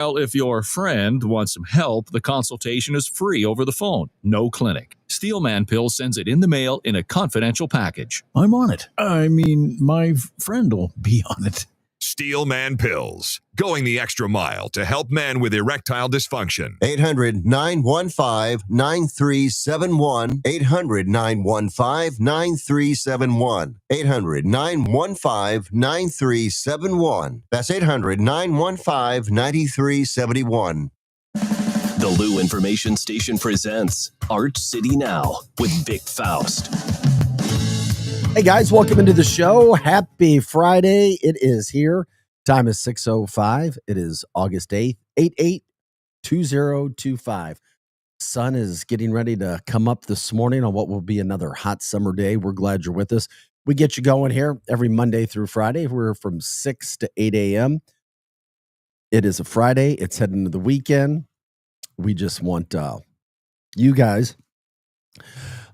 Well, if your friend wants some help, the consultation is free over the phone. No clinic. Steelman Pills sends it in the mail in a confidential package. I'm on it. I mean, my friend will be on it. Steelman Pills, going the extra mile to help men with erectile dysfunction. 800-915-9371. 800-915-9371. 800-915-9371. That's 800-915-9371. The Lou Information Station presents Art City Now with Vic Faust. Hey guys, welcome into the show. Happy Friday. It is here. Time is 6:05. It is August 8th, 882025. Sun is getting ready to come up this morning on what will be another hot summer day. We're glad you're with us. We get you going here every Monday through Friday. We're from 6 to 8 a.m. It is a Friday. It's heading into the weekend. We just want you guys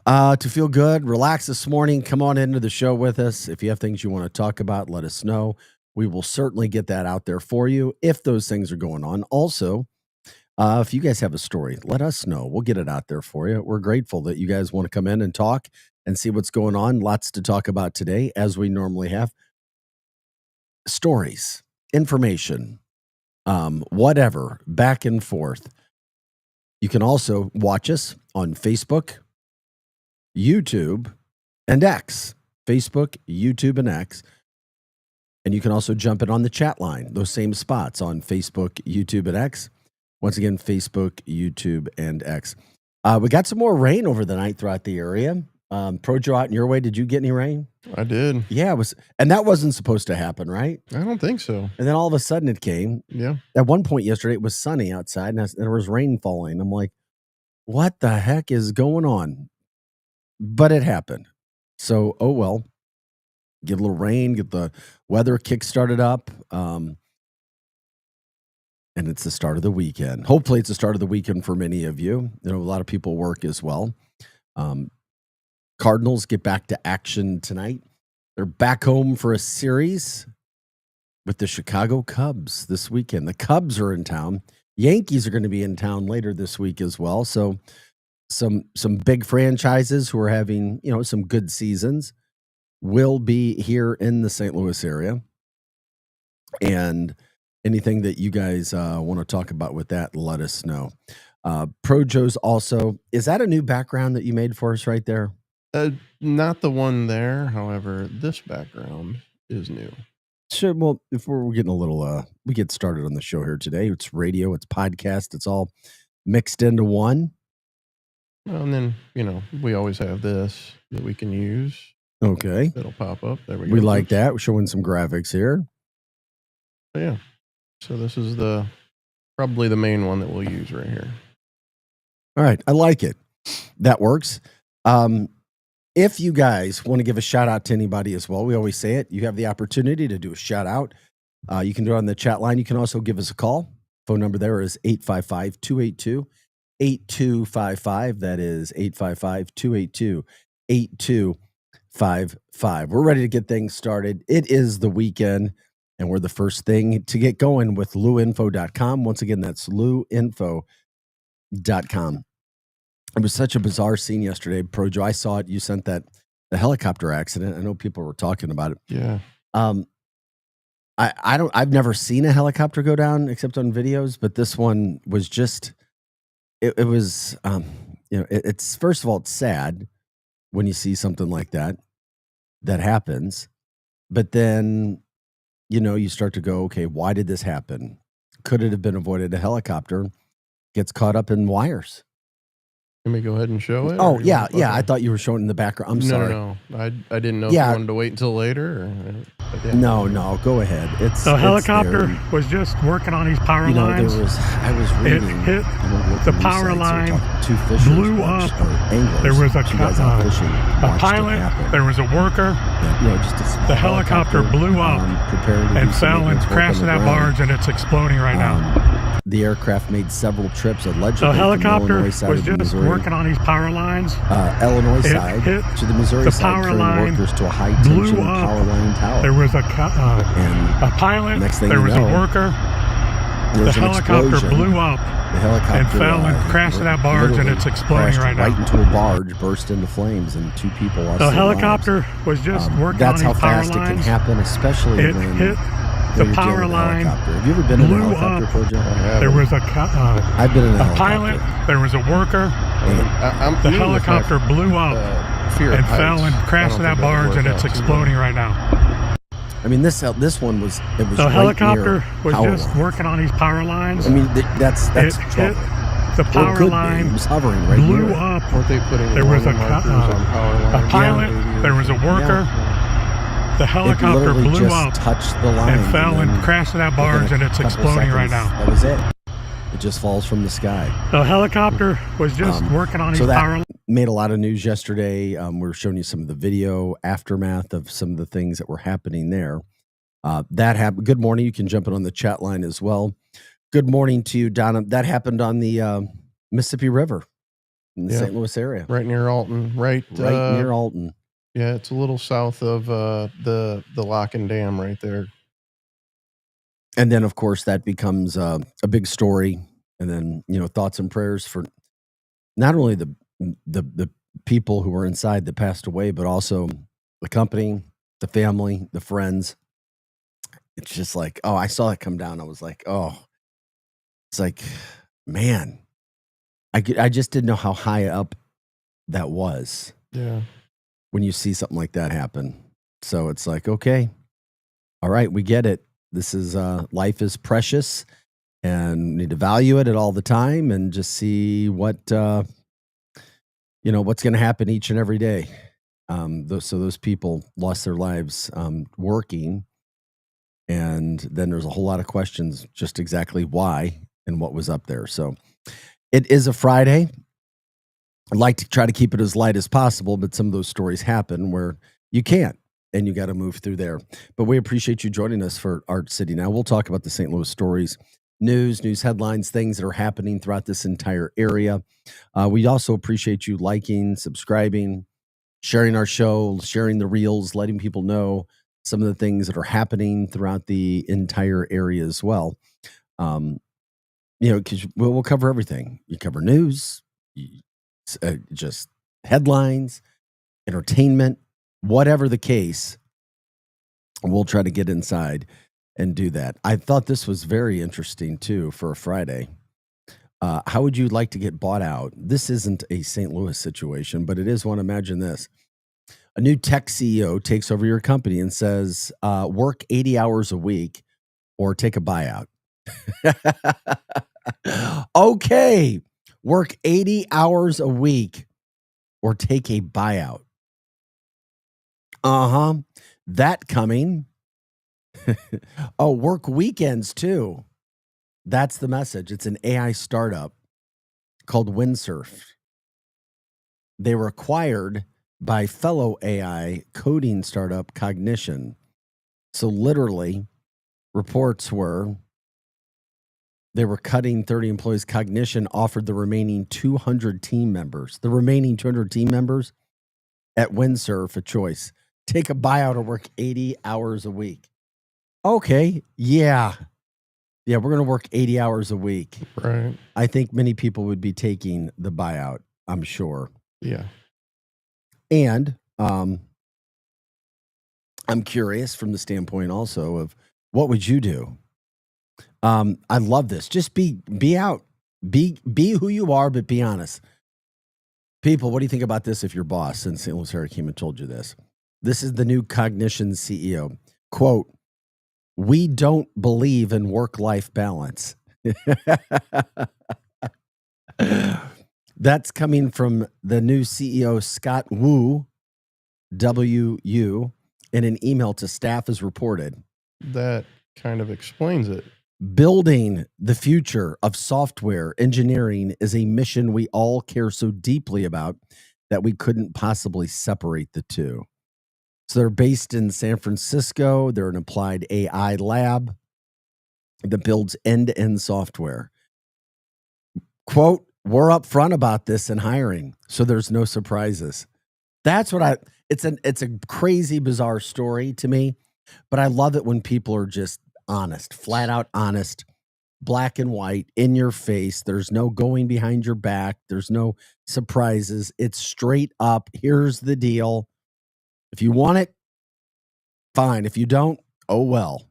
to feel good, relax this morning. Come on into the show with us. If you have things you want to talk about, let us know. We will certainly get that out there for you if those things are going on. Also, if you guys have a story, let us know. We'll get it out there for you. We're grateful that you guys want to come in and talk and see what's going on. Lots to talk about today, as we normally have. Stories, information, whatever, back and forth. You can also watch us on Facebook, YouTube, and X. Facebook, YouTube, and X. And you can also jump in on the chat line, those same spots on Facebook, YouTube, and X. Once again, Facebook, YouTube, and X. We got some more rain over the night throughout the area. Projo, out in your way, did you get any rain? I did. Yeah, it was, and that wasn't supposed to happen, right? I don't think so. And then all of a sudden it came. Yeah. At one point yesterday, it was sunny outside, and there was rain falling. I'm like, what the heck is going on? But it happened. So, oh well. Get a little rain, get the weather kick-started up. And it's the start of the weekend. Hopefully it's the start of the weekend for many of you. You know, a lot of people work as well. Cardinals get back to action tonight. They're back home for a series with the Chicago Cubs this weekend. The Cubs are in town. Yankees are going to be in town later this week as well. So some big franchises who are having, you know, some good seasons will be here in the St. Louis area. And anything that you guys want to talk about with that, let us know. Projo's also, is that a new background that you made for us right there? Not the one there. However, this background is new. Sure. Well, if we're getting a little, we get started on the show here today. It's radio, it's podcast, it's all mixed into one. Well, and then, you know, we always have this that we can use. Okay. It'll pop up. There we go. We like that. We're showing some graphics here. Yeah. So this is probably the main one that we'll use right here. All right. I like it. That works. If you guys want to give a shout out to anybody as well, we always say it. You have the opportunity to do a shout out. You can do it on the chat line. You can also give us a call. Phone number there is 855-282-8255. That is 855-282-8255. We're ready to get things started. It is the weekend, and we're the first thing to get going with luinfo.com. Once again, that's luinfo.com. It was such a bizarre scene yesterday, Projo. I saw it. You sent the helicopter accident. I know people were talking about it. Yeah. I've never seen a helicopter go down except on videos, but this one was just, it was, you know, it's, first of all, it's sad when you see something like that happens, but then, you know, you start to go, okay, why did this happen? Could it have been avoided? A helicopter gets caught up in wires. Can we go ahead and show it? Oh, yeah, yeah. I thought you were showing in the background. I'm sorry. No. I didn't know if you wanted to wait until later. No. Go ahead. The helicopter was just working on these power lines. I was reading. It hit the power line, blew up. There was a pilot. There was a worker. The helicopter blew up and fell and crashed in that barge, and it's exploding right now. The aircraft made several trips allegedly. The helicopter was just working on these power lines. Illinois side to the Missouri side, carrying workers to a high tension power line tower. There was a pilot. Next thing there you was know, a worker. The helicopter blew up the helicopter and fell and crashed in that barge, and it's exploding right now. Right into a barge, burst into flames, and 2 people lost their The helicopter lives. was just working That's on how these power fast lines. it can happen, especially It when hit the you're power dealing with a line, helicopter. Have you ever been in a blew helicopter, up. Projo? There was I've been in a a helicopter. pilot, there was a worker. I'm The me with my, helicopter blew up fear of and fell heights. and crashed in I that don't think barge, that'll and work it's out too exploding well. right now. I mean, this one was it was The right helicopter near was power just lines. working on these power lines. I mean, that's It trouble. hit the Or power could be. It line, was hovering right blew near it. up. Weren't they putting There was warning a markers on power lines? A pilot, Yeah. there was a worker. The It helicopter literally blew just up touched the line and fell then and crashed in that within barge, a and it's couple exploding right seconds, now. That was it. It just falls from the sky. The helicopter was just working on these So power that made a lot of news yesterday. We were showing you some of the video aftermath of some of the things that were happening there. That happened. Good morning. You can jump in on the chat line as well. Good morning to you, Donna. That happened on the Mississippi River in the Yeah. St. Louis area. Right near Alton. Right Near Alton. Yeah, it's a little south of the lock and dam right there. And then, of course, that becomes a big story. And then, thoughts and prayers for not only the people who were inside that passed away, but also the company, the family, the friends. It's just like, oh, I saw it come down. I was like, oh, it's like, man, I just didn't know how high up that was Yeah. when you see something like that happen. So it's like, okay, all right, we get it. This is life is precious, and we need to value it all the time, and just see what what's going to happen each and every day. So those people lost their lives working, and then there's a whole lot of questions, just exactly why and what was up there. So it is a Friday. I'd like to try to keep it as light as possible, but some of those stories happen where you can't, and you got to move through there. But we appreciate you joining us for Art City Now. We'll talk about the St. Louis stories, news headlines, things that are happening throughout this entire area. We also appreciate you liking, subscribing, sharing our show, sharing the reels, letting people know some of the things that are happening throughout the entire area as well. Because we'll cover everything. You cover news, just headlines, entertainment, whatever the case. We'll try to get inside and do that. I thought this was very interesting too for a Friday. How would you like to get bought out? This isn't a St. Louis situation, but it is one. Imagine this. A new tech CEO takes over your company and says, work 80 hours a week or take a buyout. Okay, work 80 hours a week or take a buyout. That coming. Oh, work weekends too. That's the message. It's an AI startup called Windsurf. They were acquired by fellow AI coding startup Cognition. So literally, reports were they were cutting 30 employees. Cognition offered the remaining 200 team members at Windsurf a choice. Take a buyout or work 80 hours a week. Okay, yeah, we're going to work 80 hours a week. Right. I think many people would be taking the buyout, I'm sure. Yeah. And I'm curious from the standpoint also of what would you do? I love this. Just be out. Be who you are, but be honest. People, what do you think about this if your boss in St. Louis area came and told you this? This is the new Cognition CEO. Quote, "We don't believe in work-life balance." That's coming from the new CEO, Scott Wu, W-U, in an email to staff as reported. That kind of explains it. Building the future of software engineering is a mission we all care so deeply about that we couldn't possibly separate the two. So they're based in San Francisco. They're an applied AI lab that builds end-to-end software. Quote, "We're upfront about this in hiring, so there's no surprises." That's what it's a crazy, bizarre story to me, but I love it when people are just honest, flat out honest. black and white, in your face. There's no going behind your back. There's no surprises. It's straight up. Here's the deal. If you want it, fine. If you don't, oh well.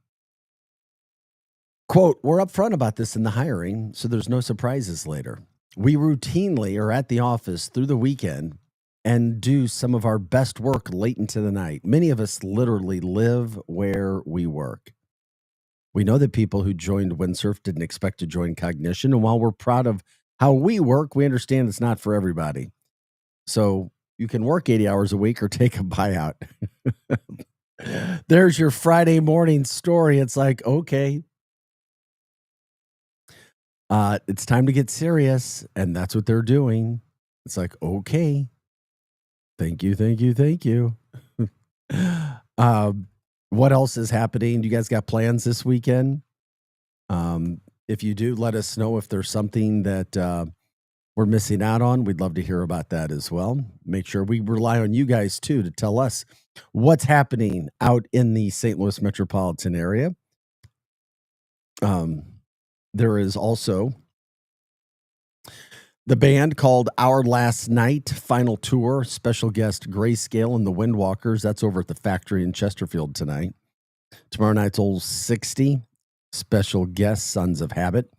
Quote, we're upfront about this in the hiring, so there's no surprises later. We routinely are at the office through the weekend and do some of our best work late into the night. Many of us literally live where we work. We know that people who joined Windsurf didn't expect to join Cognition, and while we're proud of how we work, we understand it's not for everybody. So you can work 80 hours a week or take a buyout. There's your Friday morning story. It's like, okay. It's time to get serious, and that's what they're doing. It's like, okay. Thank you. What else is happening? Do you guys got plans this weekend? If you do, let us know if there's something that we're missing out on. We'd love to hear about that as well. Make sure we rely on you guys, too, to tell us what's happening out in the St. Louis metropolitan area. There is also the band called Our Last Night Final Tour, special guest Grayscale and the Windwalkers. That's over at the Factory in Chesterfield tonight. Tomorrow night's Old 60, special guest Sons of Habit.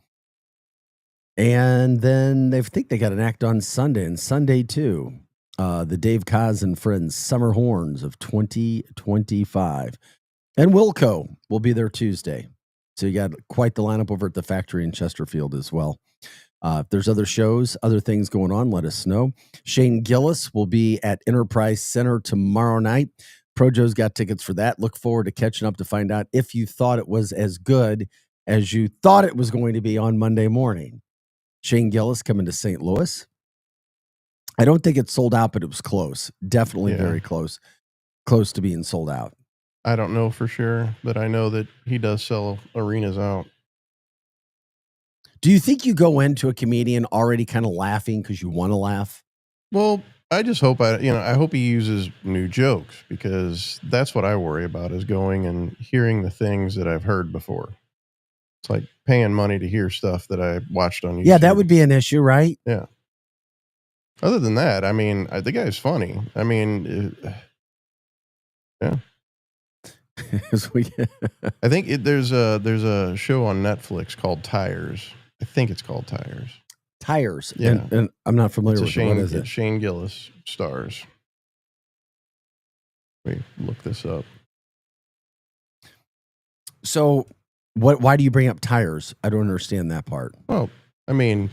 And then they think they got an act on Sunday, and Sunday too. The Dave Kaz and Friends Summer Horns of 2025. And Wilco will be there Tuesday. So you got quite the lineup over at the Factory in Chesterfield as well. If there's other shows, other things going on, let us know. Shane Gillis will be at Enterprise Center tomorrow night. Projo's got tickets for that. Look forward to catching up to find out if you thought it was as good as you thought it was going to be on Monday morning. Shane Gillis coming to St. Louis. I don't think it's sold out, but it was close. Definitely very close. Close to being sold out. I don't know for sure, but I know that he does sell arenas out. Do you think you go into a comedian already kind of laughing because you want to laugh? Well, I just hope I hope he uses new jokes, because that's what I worry about, is going and hearing the things that I've heard before. It's like paying money to hear stuff that I watched on YouTube. Yeah, that would be an issue, right? Yeah. Other than that, I mean, the guy's funny. I mean, yeah. I think there's a show on Netflix called Tires. I think it's called Tires. Tires. Yeah. And I'm not familiar with Shane, it. What is it? Shane Gillis stars. Wait, look this up. So why do you bring up Tires? I don't understand that part. Well, I mean,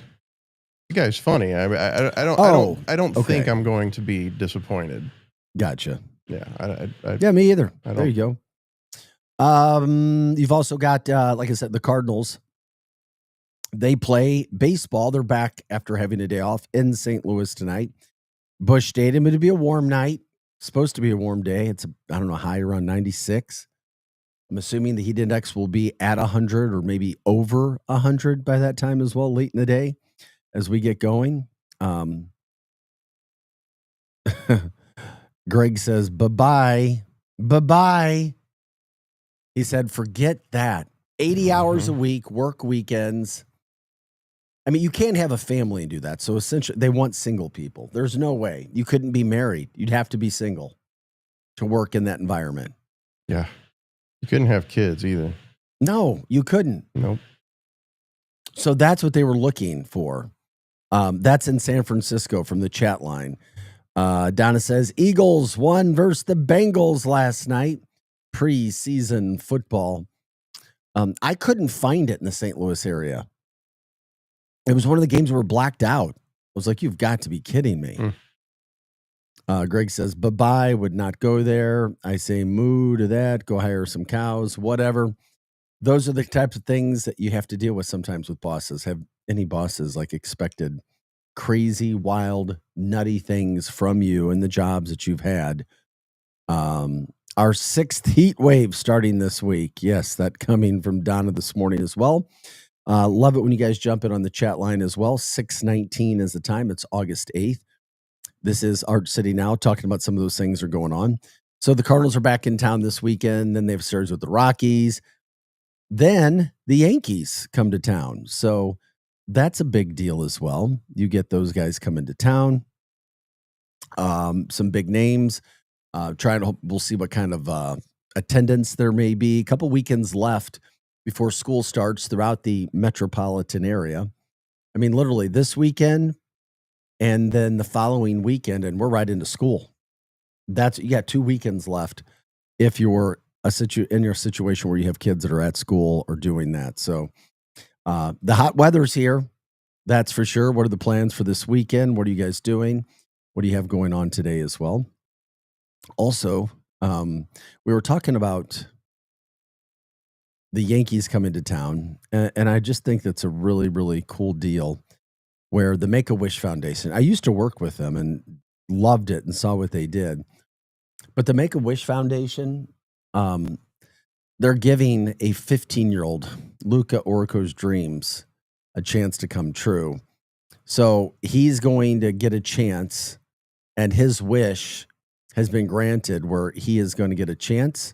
the guy's funny. I don't think I'm going to be disappointed. Gotcha. Yeah. Yeah, me either. I There you go. You've also got, like I said, the Cardinals. They play baseball. They're back after having a day off in St. Louis tonight. Busch Stadium. It'll be a warm night. Supposed to be a warm day. It's high around 96. I'm assuming the heat index will be at 100 or maybe over 100 by that time as well, late in the day as we get going. Greg says, bye-bye. Bye-bye. He said, forget that. 80 hours a week, work weekends. I mean, you can't have a family and do that. So essentially, they want single people. There's no way. You couldn't be married. You'd have to be single to work in that environment. Yeah. You couldn't have kids either. No, you couldn't. Nope. So that's what they were looking for. That's in San Francisco from the chat line. Donna says, Eagles won versus the Bengals last night. Preseason football. I couldn't find it in the St. Louis area. It was one of the games where blacked out. I was like, you've got to be kidding me. Greg says, bye-bye, would not go there. I say moo to that, go hire some cows, whatever. Those are the types of things that you have to deal with sometimes with bosses. Have any bosses like expected crazy, wild, nutty things from you in the jobs that you've had? Our 6th heat wave starting this week. Yes, that coming from Donna this morning as well. Love it when you guys jump in on the chat line as well. 6:19 is the time. It's August 8th. This is Art City Now, talking about some of those things that are going on. So the Cardinals are back in town this weekend. Then they have series with the Rockies. Then the Yankees come to town. So that's a big deal as well. You get those guys coming to town. Some big names. We'll see what kind of attendance there may be. A couple weekends left before school starts throughout the metropolitan area. I mean, literally this weekend and then the following weekend, and we're right into school. You got 2 weekends left if you're in your situation where you have kids that are at school or doing that. So the hot weather's here, that's for sure. What are the plans for this weekend? What are you guys doing? What do you have going on today as well? Also, we were talking about the Yankees coming to town, and I just think that's a really, really cool deal where the Make-A-Wish Foundation, I used to work with them and loved it and saw what they did. But the Make-A-Wish Foundation, they're giving a 15-year-old, Luca Orrico's dreams, a chance to come true. So he's going to get a chance, and his wish has been granted where he is going to get a chance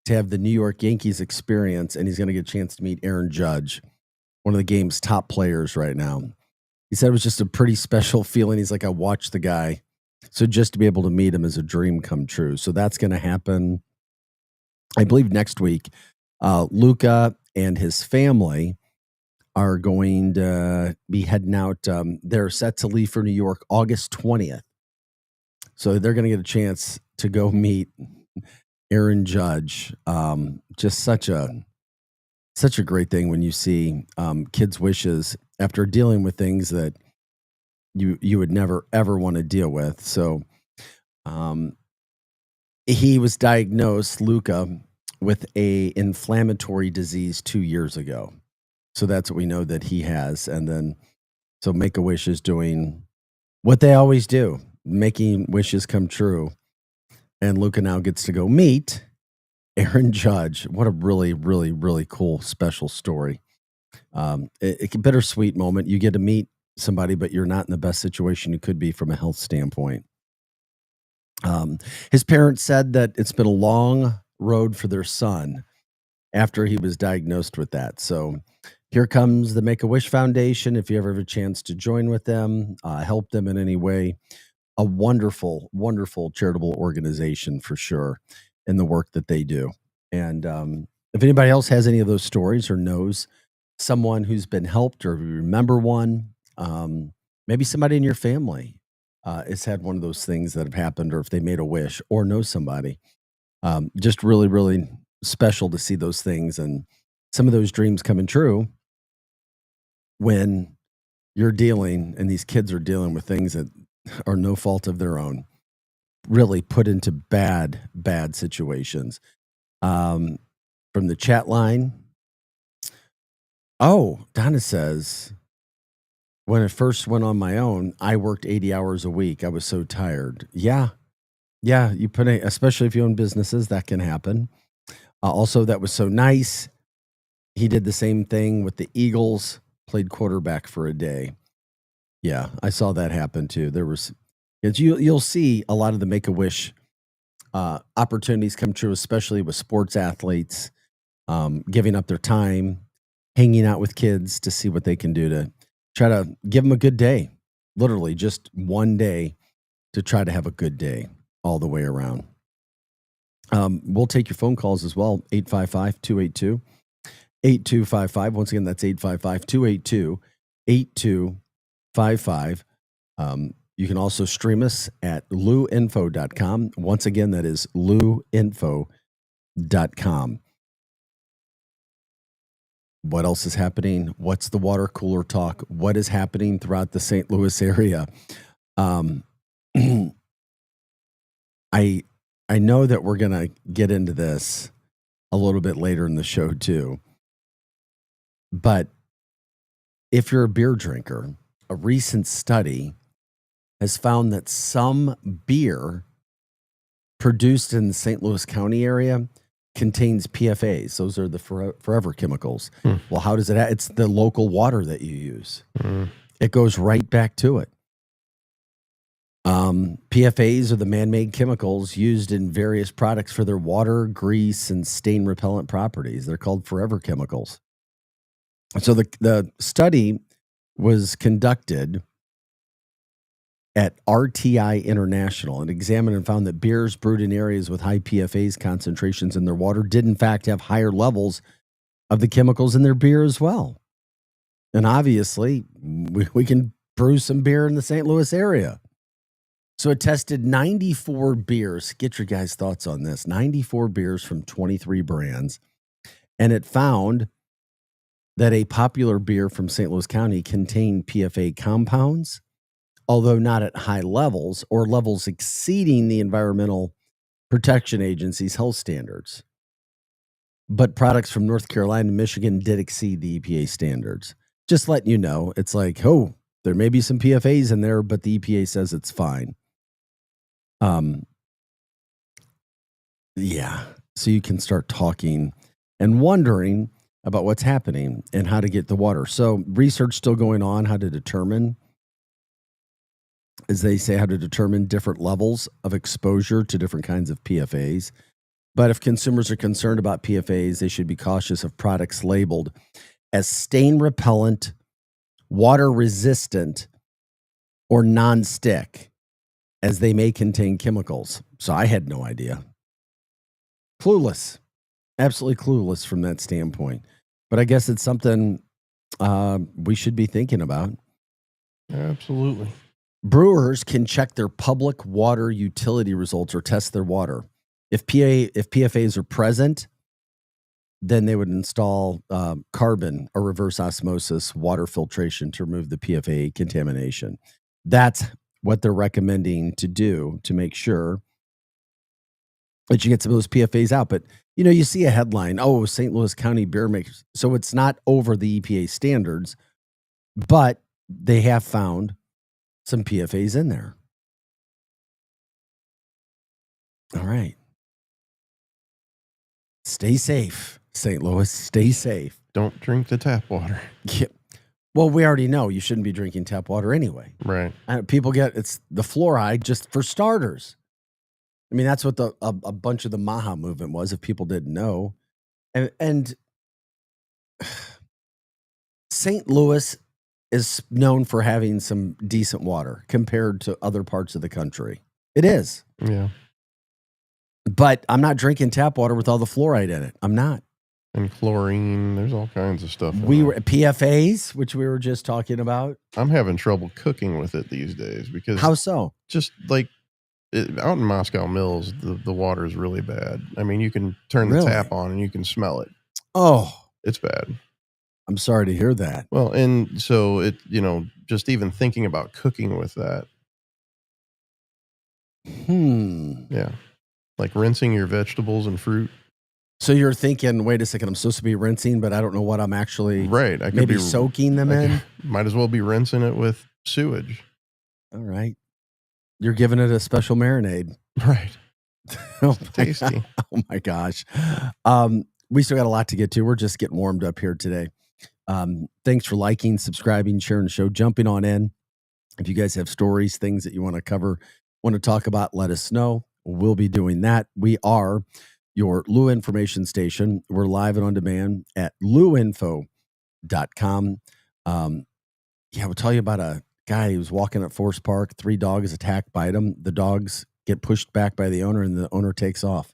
to have the New York Yankees experience, and he's going to get a chance to meet Aaron Judge, one of the game's top players right now. He said it was just a pretty special feeling. He's like, I watched the guy. So just to be able to meet him is a dream come true. So that's going to happen, I believe, next week. Luca and his family are going to be heading out. They're set to leave for New York August 20th. So they're going to get a chance to go meet Aaron Judge. Just such a great thing when you see kids' wishes after dealing with things that you would never, ever want to deal with. So he was diagnosed, Luca, with a inflammatory disease 2 years ago. So that's what we know that he has. And then, so Make-A-Wish is doing what they always do, making wishes come true. And Luca now gets to go meet Aaron Judge. What a really, really, really cool, special story. A bittersweet moment. You get to meet somebody, but you're not in the best situation you could be from a health standpoint. His parents said that it's been a long road for their son after he was diagnosed with that. So here comes the Make-A-Wish Foundation. If you ever have a chance to join with them, help them in any way, a wonderful, wonderful charitable organization for sure in the work that they do. And if anybody else has any of those stories or knows someone who's been helped, or you remember one, maybe somebody in your family has had one of those things that have happened, or if they made a wish or know somebody, just really, really special to see those things and some of those dreams coming true when you're dealing, and these kids are dealing with things that are no fault of their own, really put into bad, bad situations. From the chat line, Donna says, when I first went on my own, I worked 80 hours a week. I was so tired. Yeah, you put especially if you own businesses, that can happen. Also, that was so nice. He did the same thing with the Eagles, played quarterback for a day. Yeah, I saw that happen too. You'll see a lot of the Make-A-Wish opportunities come true, especially with sports athletes, giving up their time, hanging out with kids to see what they can do to try to give them a good day. Literally just one day to try to have a good day all the way around. We'll take your phone calls as well. 855-282-8255. Once again, that's 855-282-8255. You can also stream us at luinfo.com. Once again, that is luinfo.com. What else is happening? What's the water cooler talk? What is happening throughout the St. Louis area? I know that we're going to get into this a little bit later in the show too. But if you're a beer drinker, a recent study has found that some beer produced in the St. Louis County area contains PFAs. Those are the forever chemicals. Well, how does it it's the local water that you use. It goes right back to it. PFAs are the man-made chemicals used in various products for their water, grease, and stain repellent properties. They're called forever chemicals. So the study was conducted at RTI International and examined and found that beers brewed in areas with high PFAs concentrations in their water did in fact have higher levels of the chemicals in their beer as well. And obviously, we can brew some beer in the St. Louis area. So it tested 94 beers. Get your guys' thoughts on this. 94 beers from 23 brands. And it found that a popular beer from St. Louis County contained PFA compounds, although not at high levels or levels exceeding the Environmental Protection Agency's health standards. But products from North Carolina and Michigan did exceed the EPA standards. Just letting you know, it's like, oh, there may be some PFAs in there, but the EPA says it's fine. Yeah. So you can start talking and wondering about what's happening and how to get the water. So research still going on how to determine, as they say, how to determine different levels of exposure to different kinds of PFAs. But if consumers are concerned about PFAs, they should be cautious of products labeled as stain repellent, water resistant, or non-stick, as they may contain chemicals. So I had no idea. Clueless. Absolutely clueless from that standpoint. But I guess it's something we should be thinking about. Absolutely. Brewers can check their public water utility results or test their water. If PFAs are present, then they would install carbon or reverse osmosis water filtration to remove the PFA contamination. That's what they're recommending to do to make sure that you get some of those PFAs out. But, you know, you see a headline, oh, St. Louis County beer makers. So it's not over the EPA standards, but they have found some PFAs in there. All right. Stay safe, St. Louis. Stay safe. Don't drink the tap water. Yeah. Well, we already know you shouldn't be drinking tap water anyway. Right. People it's the fluoride just for starters. I mean, that's what a bunch of the Maha movement was, if people didn't know. And St. Louis is known for having some decent water compared to other parts of the country. It is. Yeah. But I'm not drinking tap water with all the fluoride in it. I'm not. And chlorine, there's all kinds of stuff. We were PFAs, which we were just talking about. I'm having trouble cooking with it these days because how so? Just like out in Moscow Mills, the water is really bad. I mean, you can turn the tap on and you can smell it. Oh, it's bad. I'm sorry to hear that. Well, and so it, just even thinking about cooking with that. Yeah. Like rinsing your vegetables and fruit. So you're thinking, wait a second, I'm supposed to be rinsing, but I don't know what I'm actually right. I could maybe be soaking them in. Might as well be rinsing it with sewage. All right. You're giving it a special marinade. Right. Oh, tasty. Oh my gosh. We still got a lot to get to. We're just getting warmed up here today. Thanks for liking, subscribing, sharing the show, jumping on in. If you guys have stories, things that you want to cover, want to talk about, let us know. We'll be doing that. We are your Lou information station. We're live and on demand at louinfo.com. We'll tell you about a guy who was walking at Forest Park. 3 dogs attacked by him. The dogs get pushed back by the owner and the owner takes off.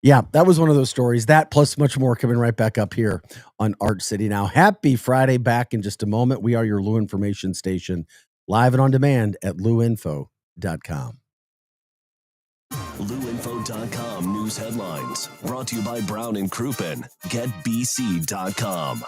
Yeah, that was one of those stories. That plus much more coming right back up here on Arch City Now. Happy Friday, back in just a moment. We are your Lou information station, live and on demand at louinfo.com. LouInfo.com news headlines brought to you by Brown and Crouppen. GetBC.com.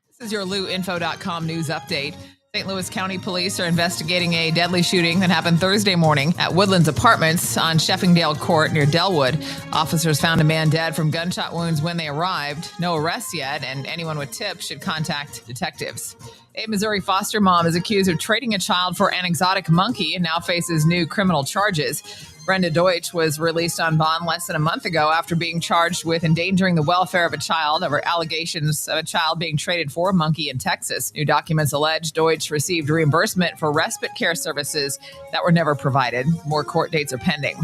This is your LouInfo.com news update. St. Louis County Police are investigating a deadly shooting that happened Thursday morning at Woodlands Apartments on Sheffingdale Court near Delwood. Officers found a man dead from gunshot wounds when they arrived. No arrests yet, and anyone with tips should contact detectives. A Missouri foster mom is accused of trading a child for an exotic monkey and now faces new criminal charges. Brenda Deutsch was released on bond less than a month ago after being charged with endangering the welfare of a child over allegations of a child being traded for a monkey in Texas. New documents allege Deutsch received reimbursement for respite care services that were never provided. More court dates are pending.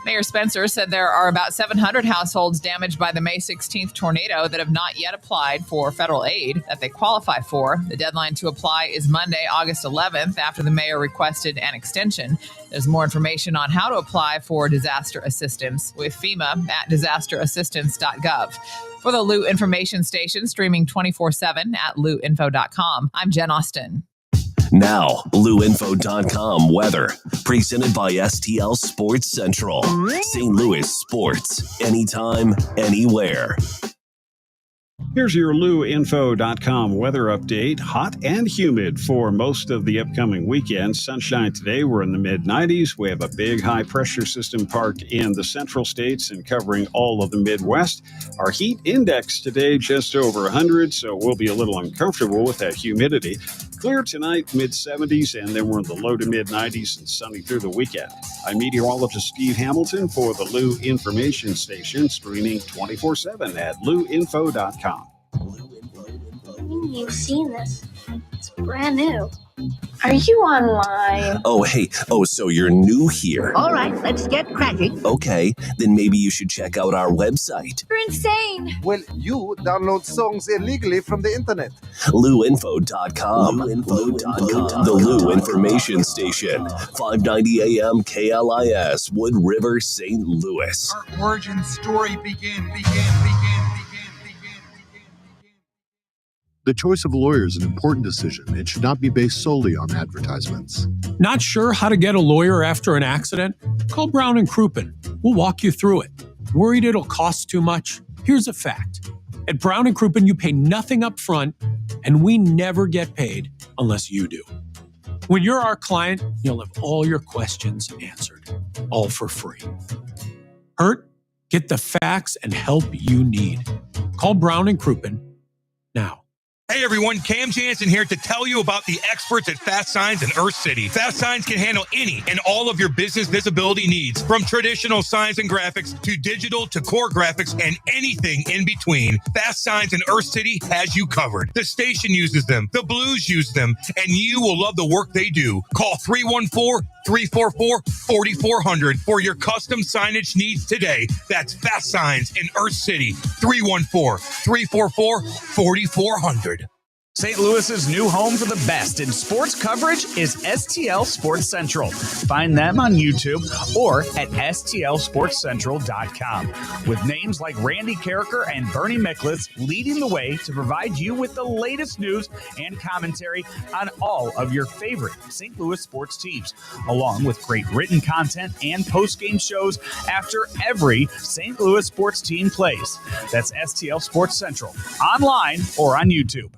Mayor Spencer said there are about 700 households damaged by the May 16th tornado that have not yet applied for federal aid that they qualify for. The deadline to apply is Monday, August 11th, after the mayor requested an extension. There's more information on how to apply for disaster assistance with FEMA at disasterassistance.gov. For the Lou Information Station, streaming 24/7 at louinfo.com, I'm Jen Austin. Now, LouInfo.com weather, presented by STL Sports Central. St. Louis sports, anytime, anywhere. Here's your LouInfo.com weather update. Hot and humid for most of the upcoming weekend. Sunshine today. We're in the mid-90s. We have a big high-pressure system parked in the central states and covering all of the Midwest. Our heat index today just over 100, so we'll be a little uncomfortable with that humidity. Clear tonight, mid-70s, and then we're in the low to mid-90s and sunny through the weekend. I'm meteorologist Steve Hamilton for the Lou Information Station, streaming 24/7 at LouInfo.com. You've seen this. It's brand new. Are you online? Oh, hey. Oh, so you're new here. All right, let's get cracking. Okay, then maybe you should check out our website. You're insane. Well, you download songs illegally from the internet. LouInfo.com. The Lou Information Station. 590 AM KLIS, Wood River, St. Louis. Our origin story begin. The choice of a lawyer is an important decision. It should not be based solely on advertisements. Not sure how to get a lawyer after an accident? Call Brown & Crouppen. We'll walk you through it. Worried it'll cost too much? Here's a fact. At Brown & Crouppen, you pay nothing up front, and we never get paid unless you do. When you're our client, you'll have all your questions answered, all for free. Hurt? Get the facts and help you need. Call Brown & Crouppen now. Hey everyone, Cam Jansen here to tell you about the experts at Fast Signs in Earth City. Fast Signs can handle any and all of your business visibility needs, from traditional signs and graphics to digital to core graphics and anything in between. Fast Signs in Earth City has you covered. The station uses them, the Blues use them, and you will love the work they do. Call 314-344-4400 for your custom signage needs today. That's Fast Signs in Earth City, 314-344-4400. St. Louis's new home for the best in sports coverage is STL Sports Central. Find them on YouTube or at stlsportscentral.com. With names like Randy Carricker and Bernie Miklitz leading the way to provide you with the latest news and commentary on all of your favorite St. Louis sports teams, along with great written content and post-game shows after every St. Louis sports team plays. That's STL Sports Central, online or on YouTube.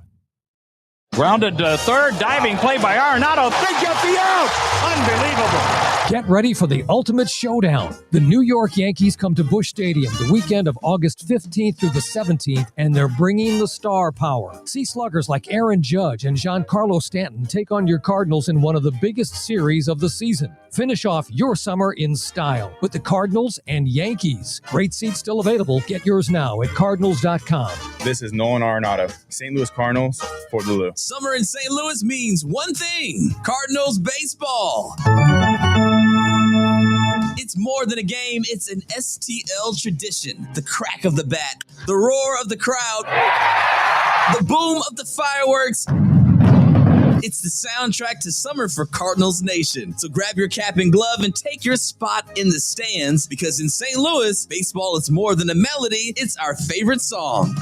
Grounded third, diving play by Arenado. They get the out! Unbelievable. Get ready for the ultimate showdown. The New York Yankees come to Busch Stadium the weekend of August 15th through the 17th, and they're bringing the star power. See sluggers like Aaron Judge and Giancarlo Stanton take on your Cardinals in one of the biggest series of the season. Finish off your summer in style with the Cardinals and Yankees. Great seats still available. Get yours now at Cardinals.com. This is Nolan Arenado, St. Louis Cardinals for the Lou. Summer in St. Louis means one thing: Cardinals baseball. It's more than a game, it's an STL tradition. The crack of the bat, the roar of the crowd, the boom of the fireworks. It's the soundtrack to summer for Cardinals Nation. So grab your cap and glove and take your spot in the stands, because in St. Louis, baseball is more than a melody, it's our favorite song.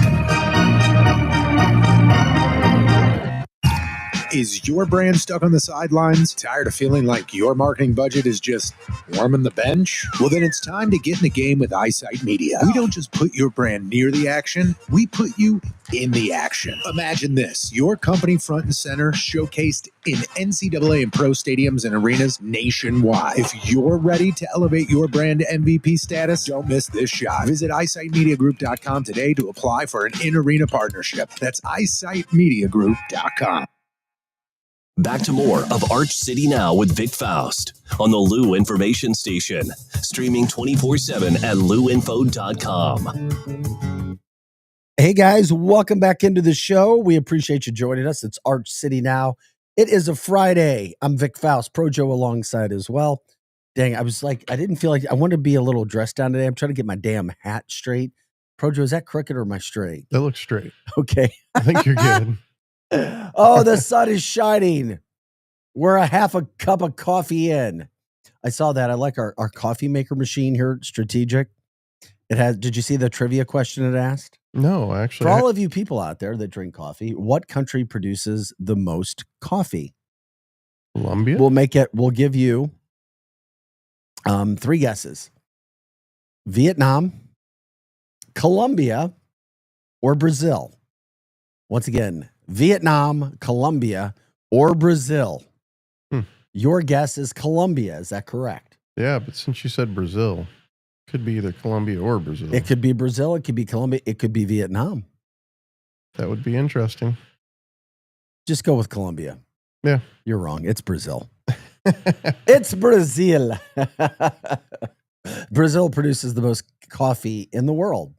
Is your brand stuck on the sidelines? Tired of feeling like your marketing budget is just warming the bench? Well, then it's time to get in the game with Eyesight Media. We don't just put your brand near the action, we put you in the action. Imagine this: your company front and center, showcased in NCAA and pro stadiums and arenas nationwide. If you're ready to elevate your brand to MVP status, don't miss this shot. Visit eyesightmediagroup.com today to apply for an in-arena partnership. That's eyesightmediagroup.com. Back to more of Arch City Now with Vic Faust on the Lou Information Station. Streaming 24/7 at louinfo.com. Hey guys, welcome back into the show. We appreciate you joining us. It's Arch City Now. It is a Friday. I'm Vic Faust, Projo alongside as well. Dang, I didn't feel like I wanted to be a little dressed down today. I'm trying to get my damn hat straight. Projo, is that crooked or am I straight? That looks straight. Okay. I think you're good. Oh, the sun is shining. We're a half a cup of coffee in. I saw that. I like our coffee maker machine here at Strategic. Did you see the trivia question it asked? No, actually. For all of you people out there that drink coffee, what country produces the most coffee? Colombia? We'll give you 3 guesses. Vietnam, Colombia, or Brazil. Once again, Vietnam, Colombia, or Brazil. Your guess is Colombia. Is that correct? Yeah, but since you said Brazil, could be either Colombia or Brazil. It could be Brazil. It could be Colombia. It could be Vietnam. That would be interesting. Just go with Colombia. Yeah. You're wrong. It's Brazil. It's Brazil. Brazil produces the most coffee in the world.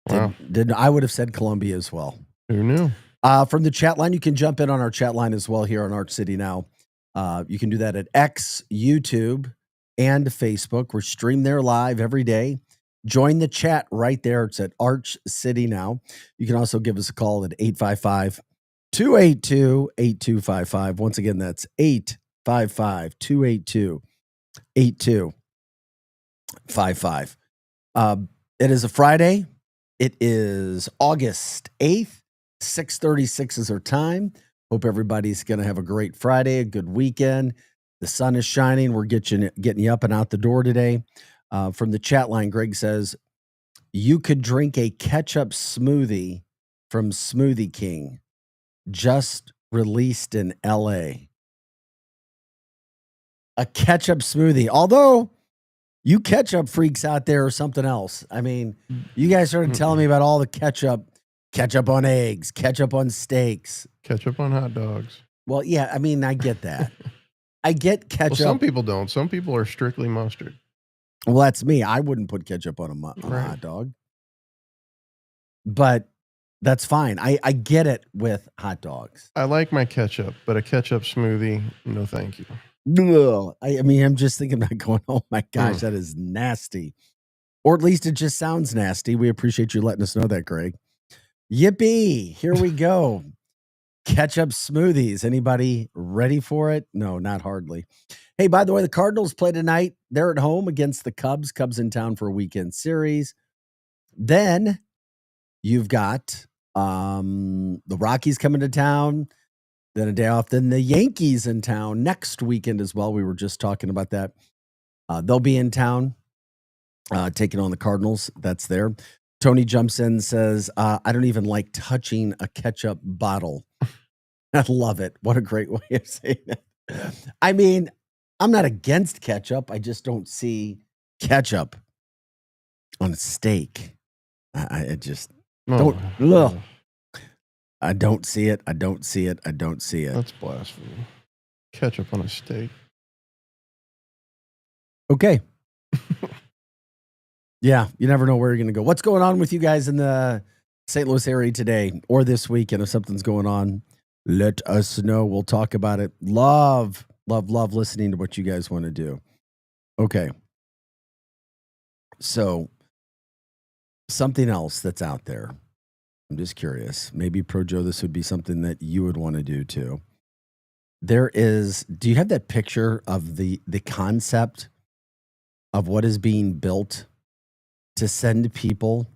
Wow. I would have said Colombia as well. Who knew? From the chat line, you can jump in on our chat line as well here on Arch City Now. You can do that at X, YouTube, and Facebook. We're streamed there live every day. Join the chat right there. It's at Arch City Now. You can also give us a call at 855-282-8255. Once again, that's 855-282-8255. It is a Friday. It is August 8th. 6:36 is our time. Hope everybody's going to have a great Friday, a good weekend. The sun is shining. We're getting you up and out the door today. From the chat line, Greg says, you could drink a ketchup smoothie from Smoothie King, just released in LA. A ketchup smoothie. Although, you ketchup freaks out there or something else. I mean, you guys started telling me about all the ketchup on eggs, ketchup on steaks. Ketchup on hot dogs. Well, yeah, I mean, I get that. I get ketchup. Well, some people don't. Some people are strictly mustard. Well, that's me. I wouldn't put ketchup on a hot dog. But that's fine. I get it with hot dogs. I like my ketchup, but a ketchup smoothie, no thank you. No, I mean, I'm just thinking about going, oh my gosh, that is nasty. Or at least it just sounds nasty. We appreciate you letting us know that, Greg. Yippee. Here we go. Ketchup smoothies. Anybody ready for it? No, not hardly. Hey, by the way, the Cardinals play tonight. They're at home against the Cubs. Cubs in town for a weekend series. Then you've got the Rockies coming to town. Then a day off. Then the Yankees in town next weekend as well. We were just talking about that. They'll be in town taking on the Cardinals. That's there. Tony jumps in and says, I don't even like touching a ketchup bottle. I love it. What a great way of saying it. I mean, I'm not against ketchup. I just don't see ketchup on a steak. I just don't. Ugh. I don't see it. I don't see it. I don't see it. That's blasphemy. Ketchup on a steak. Okay. Yeah, you never know where you're going to go. What's going on with you guys in the St. Louis area today or this weekend? If something's going on, let us know. We'll talk about it. Love listening to what you guys want to do. Okay. So, something else that's out there. I'm just curious. Maybe Projo, this would be something that you would want to do too. Do you have that picture of the concept of what is being built to send people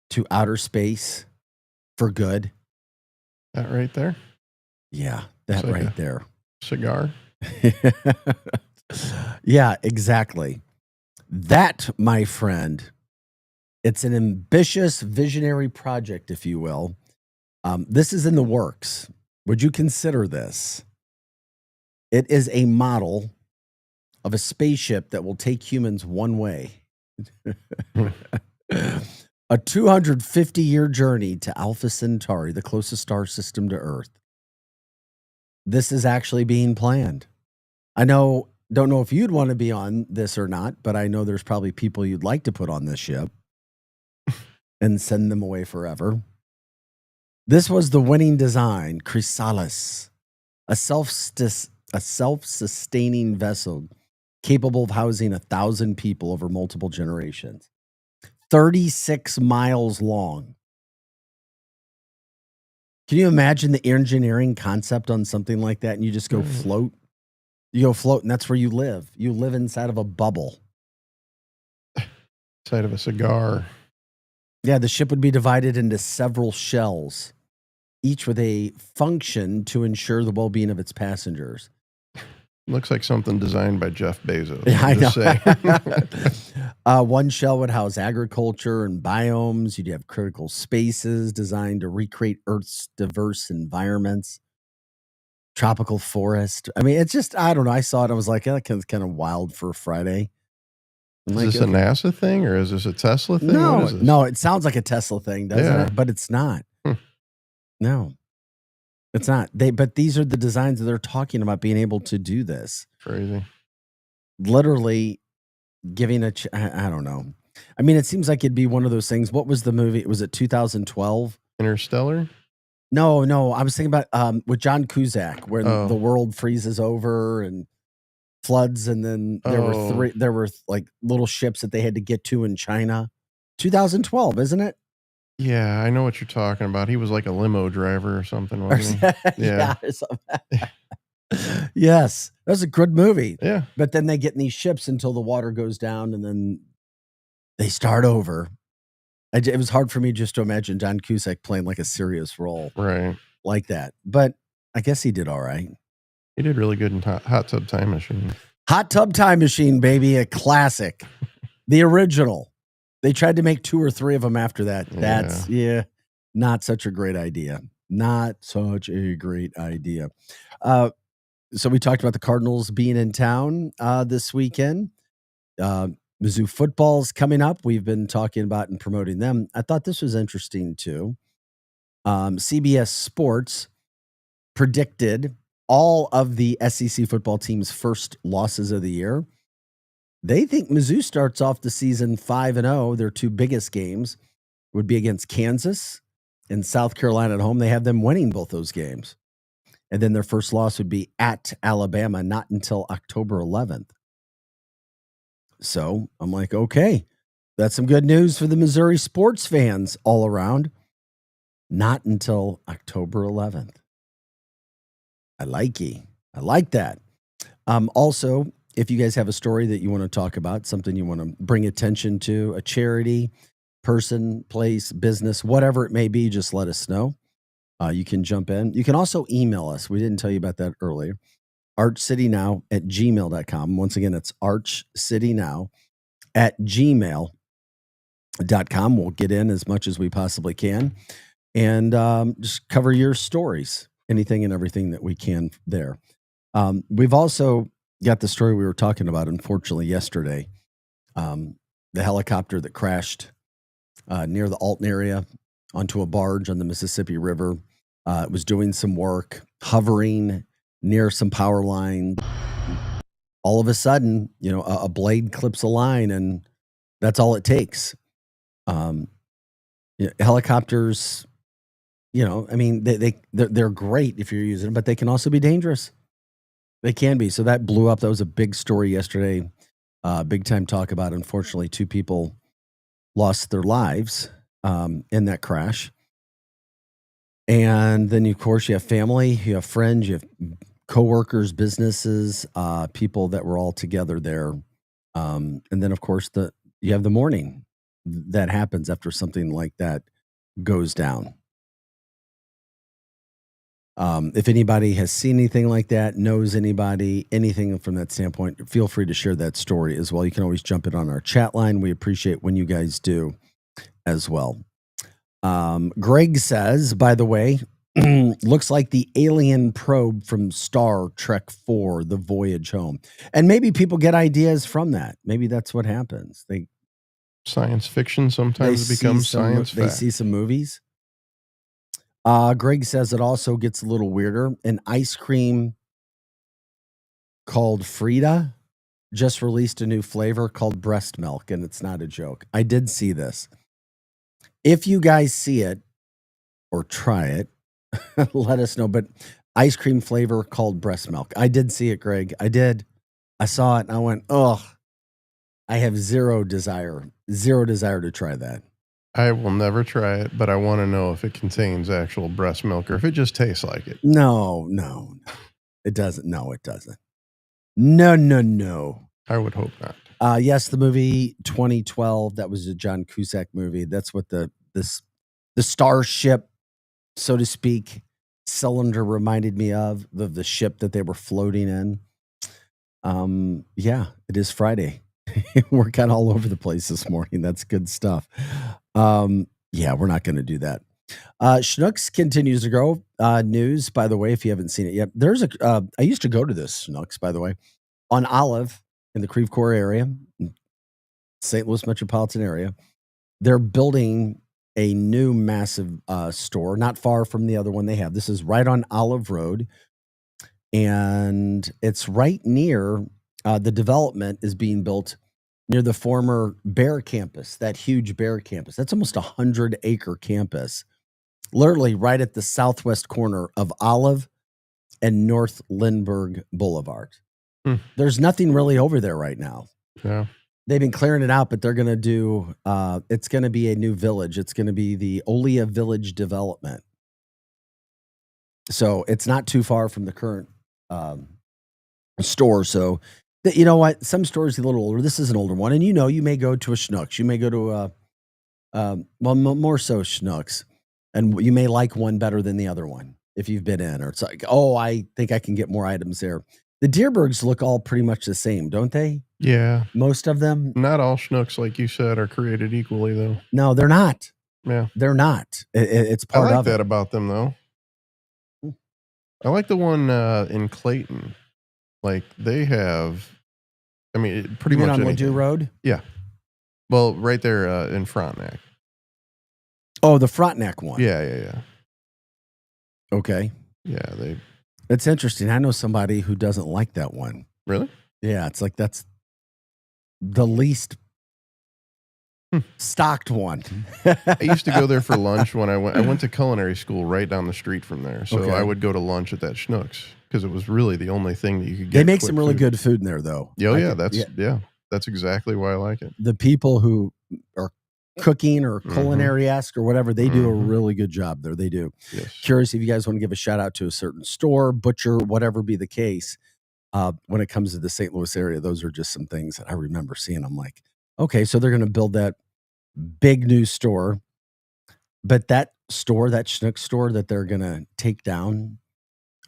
to outer space for good? That right there? Yeah, that like right there. Cigar? Yeah, exactly. That, my friend, it's an ambitious, visionary project, if you will. This is in the works. Would you consider this? It is a model of a spaceship that will take humans one way. A 250-year journey to Alpha Centauri, the closest star system to Earth. this is actually being planned. I don't know if you'd want to be on this or not, but I know there's probably people you'd like to put on this ship and send them away forever. This was the winning design, Chrysalis, a self-sustaining vessel capable of housing 1,000 people over multiple generations. 36 miles long. Can you imagine the engineering concept on something like that? And you just go float. You go float, and that's where you live. You live inside of a bubble. Inside of a cigar. Yeah, the ship would be divided into several shells, each with a function to ensure the well-being of its passengers. Looks like something designed by Jeff Bezos. Yeah, I know. One shell would house agriculture and biomes. You'd have critical spaces designed to recreate Earth's diverse environments. Tropical forest. I mean, it's just, I don't know. I saw it. I was like, yeah, that's kind of wild for a Friday. Is this a NASA thing or is this a Tesla thing? No, it sounds like a Tesla thing, doesn't it? But it's not. No, it's not. But these are the designs that they're talking about being able to do this. Crazy. Literally giving I don't know. I mean, it seems like it'd be one of those things. What was the movie? Was it 2012? Interstellar? No. I was thinking about with John Cusack, where the world freezes over and floods, and then there were like little ships that they had to get to in China. 2012, isn't it? Yeah, I know what you're talking about. He was like a limo driver or something, wasn't he? Yeah. Yes, that's a good movie. Yeah. But then they get in these ships until the water goes down, and then they start over. It was hard for me just to imagine John Cusack playing like a serious role, right, like that. But I guess he did all right. He did really good in Hot Tub Time Machine. Hot Tub Time Machine, baby, a classic, the original. They tried to make 2 or 3 of them after that. That's not such a great idea. Not such a great idea. So we talked about the Cardinals being in town this weekend. Mizzou football's coming up. We've been talking about and promoting them. I thought this was interesting too. CBS Sports predicted all of the SEC football teams' first losses of the year. They think Mizzou starts off the season 5-0. Their 2 biggest games would be against Kansas and South Carolina at home. They have them winning both those games. And then their first loss would be at Alabama, not until October 11th. So I'm like, okay, that's some good news for the Missouri sports fans all around. Not until October 11th. I like that. Also, if you guys have a story that you want to talk about, something you want to bring attention to, a charity, person, place, business, whatever it may be, just let us know. You can jump in. You can also email us. We didn't tell you about that earlier. archcitynow@gmail.com. Once again, it's archcitynow@gmail.com. We'll get in as much as we possibly can and just cover your stories, anything and everything that we can there. We've also got the story we were talking about, unfortunately, yesterday. The helicopter that crashed near the Alton area onto a barge on the Mississippi River. It was doing some work, hovering near some power line. All of a sudden, a blade clips a line, and that's all it takes. Helicopters, I mean, they're great if you're using them, but they can also be dangerous. They can be. So that blew up. That was a big story yesterday. Big time talk about, unfortunately, 2 people lost their lives in that crash. And then, of course, you have family, you have friends, you have coworkers, businesses, people that were all together there. And then, of course, you have the mourning that happens after something like that goes down. If anybody has seen anything like that, knows anybody, anything from that standpoint, feel free to share that story as well. You can always jump in on our chat line. We appreciate when you guys do as well. Greg says, by the way, looks like the alien probe from Star Trek 4, The Voyage Home. And maybe people get ideas from that. Maybe that's what happens. Science fiction sometimes becomes science fact. They see some movies. Greg says it also gets a little weirder. An ice cream called Frida just released a new flavor called breast milk, and it's not a joke. I did see this. If you guys see it or try it, let us know. But ice cream flavor called breast milk. I did see it, Greg. I did. I saw it and I went, oh, I have zero desire to try that. I will never try it, but I want to know if it contains actual breast milk or if it just tastes like it. No. It doesn't. No, it doesn't. No. I would hope not. Yes, the movie 2012, that was a John Cusack movie. That's what the starship, so to speak, cylinder reminded me of, the ship that they were floating in. Yeah, it is Friday. We're kind of all over the place this morning. That's good stuff. Yeah, we're not going to do that. Schnucks continues to grow. News, by the way, if you haven't seen it yet, there's I used to go to this Schnucks, by the way, on Olive in the Creve Coeur area, St. Louis metropolitan area. They're building a new massive store not far from the other one they have. This is right on Olive Road, and it's right near the development is being built near the former Bear campus, that huge Bear campus. That's almost 100-acre campus, literally right at the southwest corner of Olive and North Lindbergh Boulevard. There's nothing really over there right now. Yeah. They've been clearing it out, but they're going to do, it's going to be a new village. It's going to be the Olia Village development. So it's not too far from the current store. So, you know what? Some stores are a little older. This is an older one. And you may go to a Schnucks. You may go to more so Schnucks. And you may like one better than the other one if you've been in. Or it's like, oh, I think I can get more items there. The Deerbergs look all pretty much the same, don't they? Yeah. Most of them. Not all Schnucks, like you said, are created equally, though. No, they're not. Yeah. They're not. It's part I of like that it. about them, though. I like the one in Clayton. Like, they have, I mean, pretty much on anything. Ladue Road? Yeah. Well, right there in Frontenac. Oh, the Frontenac one. Yeah. Okay. Yeah, It's interesting. I know somebody who doesn't like that one. Really? Yeah, it's like that's the least stocked one. I used to go there for lunch when I went to culinary school right down the street from there. So Okay. I would go to lunch at that Schnucks because it was really the only thing that you could get. They make quick some really food. good food in there, though. Oh, yeah, that's exactly why I like it. The people who are cooking or culinary-esque or whatever, they do a really good job there. They do. Yes. Curious if you guys want to give a shout out to a certain store, butcher, whatever be the case. When it comes to the St. Louis area, those are just some things that I remember seeing. I'm like, okay, so they're going to build that big new store, but that Schnucks store that they're going to take down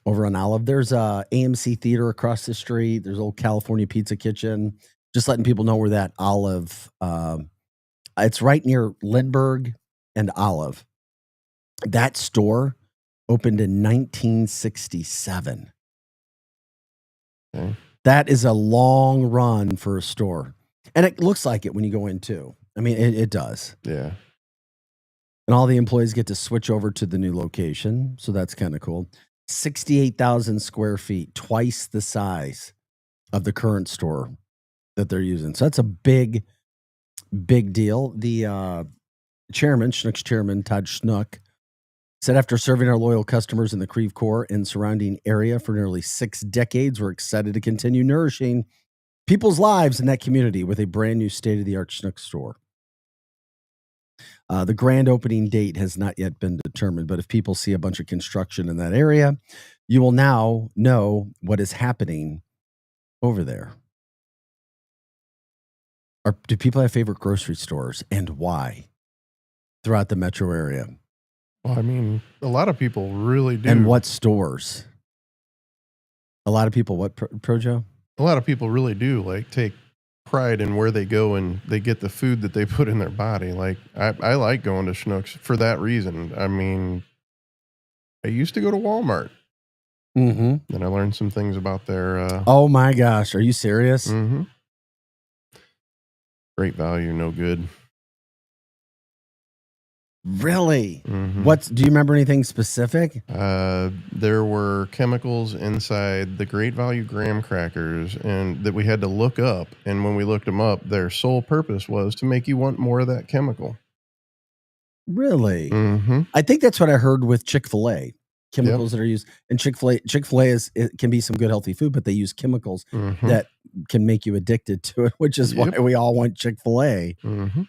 over on Olive, there's a AMC Theater across the street. There's Old California Pizza Kitchen. Just letting people know where that Olive, it's right near Lindbergh and Olive. That store opened in 1967. Okay. That is a long run for a store. And it looks like it when you go in too. I mean, it does. Yeah. And all the employees get to switch over to the new location. So that's kind of cool. 68,000 square feet, twice the size of the current store that they're using. So that's a big deal. The chairman, Schnucks chairman, Todd Schnuck, said after serving our loyal customers in the Creve Coeur and surrounding area for nearly 6 decades, we're excited to continue nourishing people's lives in that community with a brand new state-of-the-art Schnucks store. The grand opening date has not yet been determined, but if people see a bunch of construction in that area, you will now know what is happening over there. Do people have favorite grocery stores and why throughout the metro area? Well, I mean, a lot of people really do. And what stores? A lot of people, what, Projo? A lot of people really do like take pride in where they go and they get the food that they put in their body. Like I like going to Schnucks for that reason. I mean, I used to go to Walmart. And I learned some things about their oh my gosh, are you serious? Great value, no good. Really? Mhm. Do you remember anything specific? There were chemicals inside the Great Value graham crackers and that we had to look up. And when we looked them up, their sole purpose was to make you want more of that chemical. Really? Mm-hmm. I think that's what I heard with Chick-fil-A. Chemicals that are used, and Chick-fil-A it can be some good healthy food, but they use chemicals Mhm. that can make you addicted to it, which is why we all want Chick-fil-A. Mm-hmm.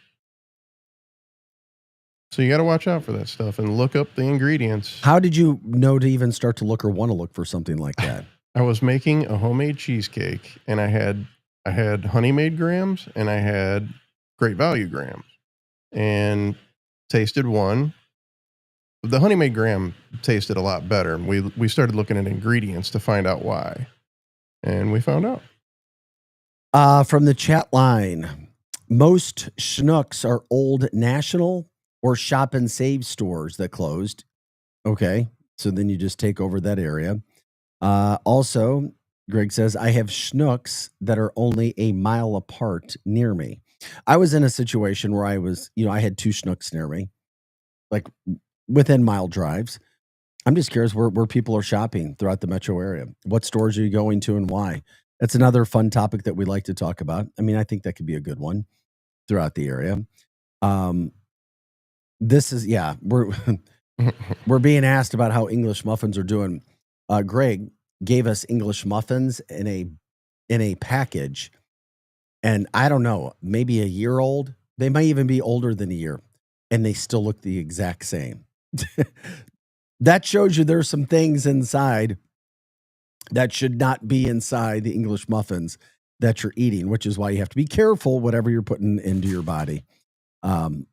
So you got to watch out for that stuff and look up the ingredients. How did you know to even start to look or want to look for something like that? I was making a homemade cheesecake, and I had Honey Made grams and I had Great Value grams, and tasted one. The Honey Made graham tasted a lot better. We started looking at ingredients to find out why, and we found out. From the chat line, most Schnucks are Old National or Shop and Save stores that closed. Okay, so then you just take over that area. Also, Greg says, I have Schnucks that are only a mile apart near me. I was in a situation where I had 2 Schnucks near me, like within mile drives. I'm just curious where people are shopping throughout the metro area. What stores are you going to and why? That's another fun topic that we like to talk about. I mean, I think that could be a good one throughout the area. This is, we're being asked about how English muffins are doing. Greg gave us English muffins in a package, and I don't know, maybe a year old. They might even be older than a year, and they still look the exact same. That shows you there's some things inside that should not be inside the English muffins that you're eating, which is why you have to be careful whatever you're putting into your body. And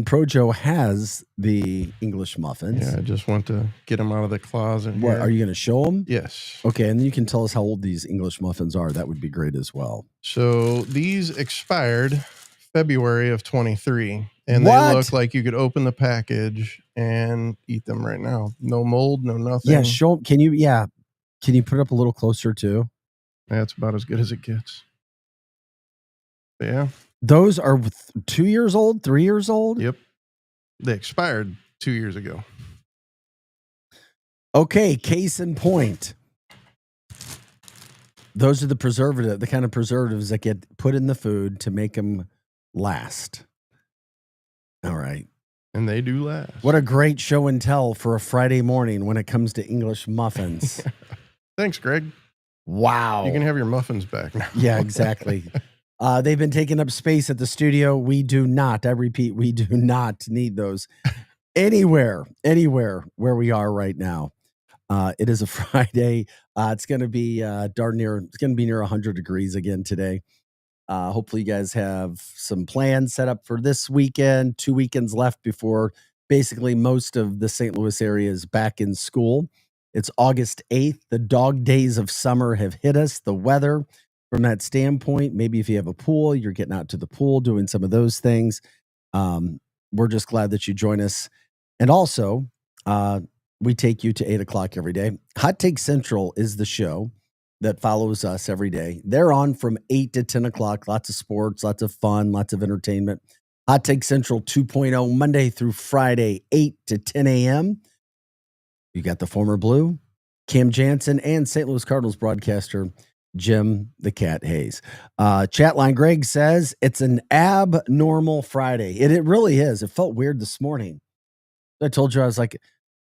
Projo has the English muffins. Yeah, I just want to get them out of the closet. What, here. are you going to show them? Yes. Okay, and then you can tell us how old these English muffins are. That would be great as well. So these expired February of 23, and What? they look like you could open the package and eat them right now. No mold, no nothing. Yeah, show. Can you put it up a little closer too? That's about as good as it gets. But yeah. Those are 2 years old, 3 years old? Yep. They expired 2 years ago. Okay, case in point. Those are the kind of preservatives that get put in the food to make them last. All right. And they do last. What a great show and tell for a Friday morning when it comes to English muffins. Thanks, Greg. Wow. You can have your muffins back now. Yeah, exactly. They've been taking up space at the studio. We do not, I repeat, we do not need those anywhere where we are right now. It is a Friday. It's going to be near 100 degrees again today. Hopefully you guys have some plans set up for this weekend, 2 weekends left before basically most of the St. Louis area is back in school. It's August 8th. The dog days of summer have hit us. The weather, from that standpoint, maybe if you have a pool, you're getting out to the pool, doing some of those things. We're just glad that you join us. And also, we take you to 8 o'clock every day. Hot Take Central is the show that follows us every day. They're on from 8 to 10 o'clock. Lots of sports, lots of fun, lots of entertainment. Hot Take Central 2.0, Monday through Friday, 8 to 10 a.m. You got the former Blue, Cam Jansen, and St. Louis Cardinals broadcaster, Jim the Cat Hayes. Chat line Greg says it's an abnormal Friday. It really is. It felt weird this morning. I told you, I was like,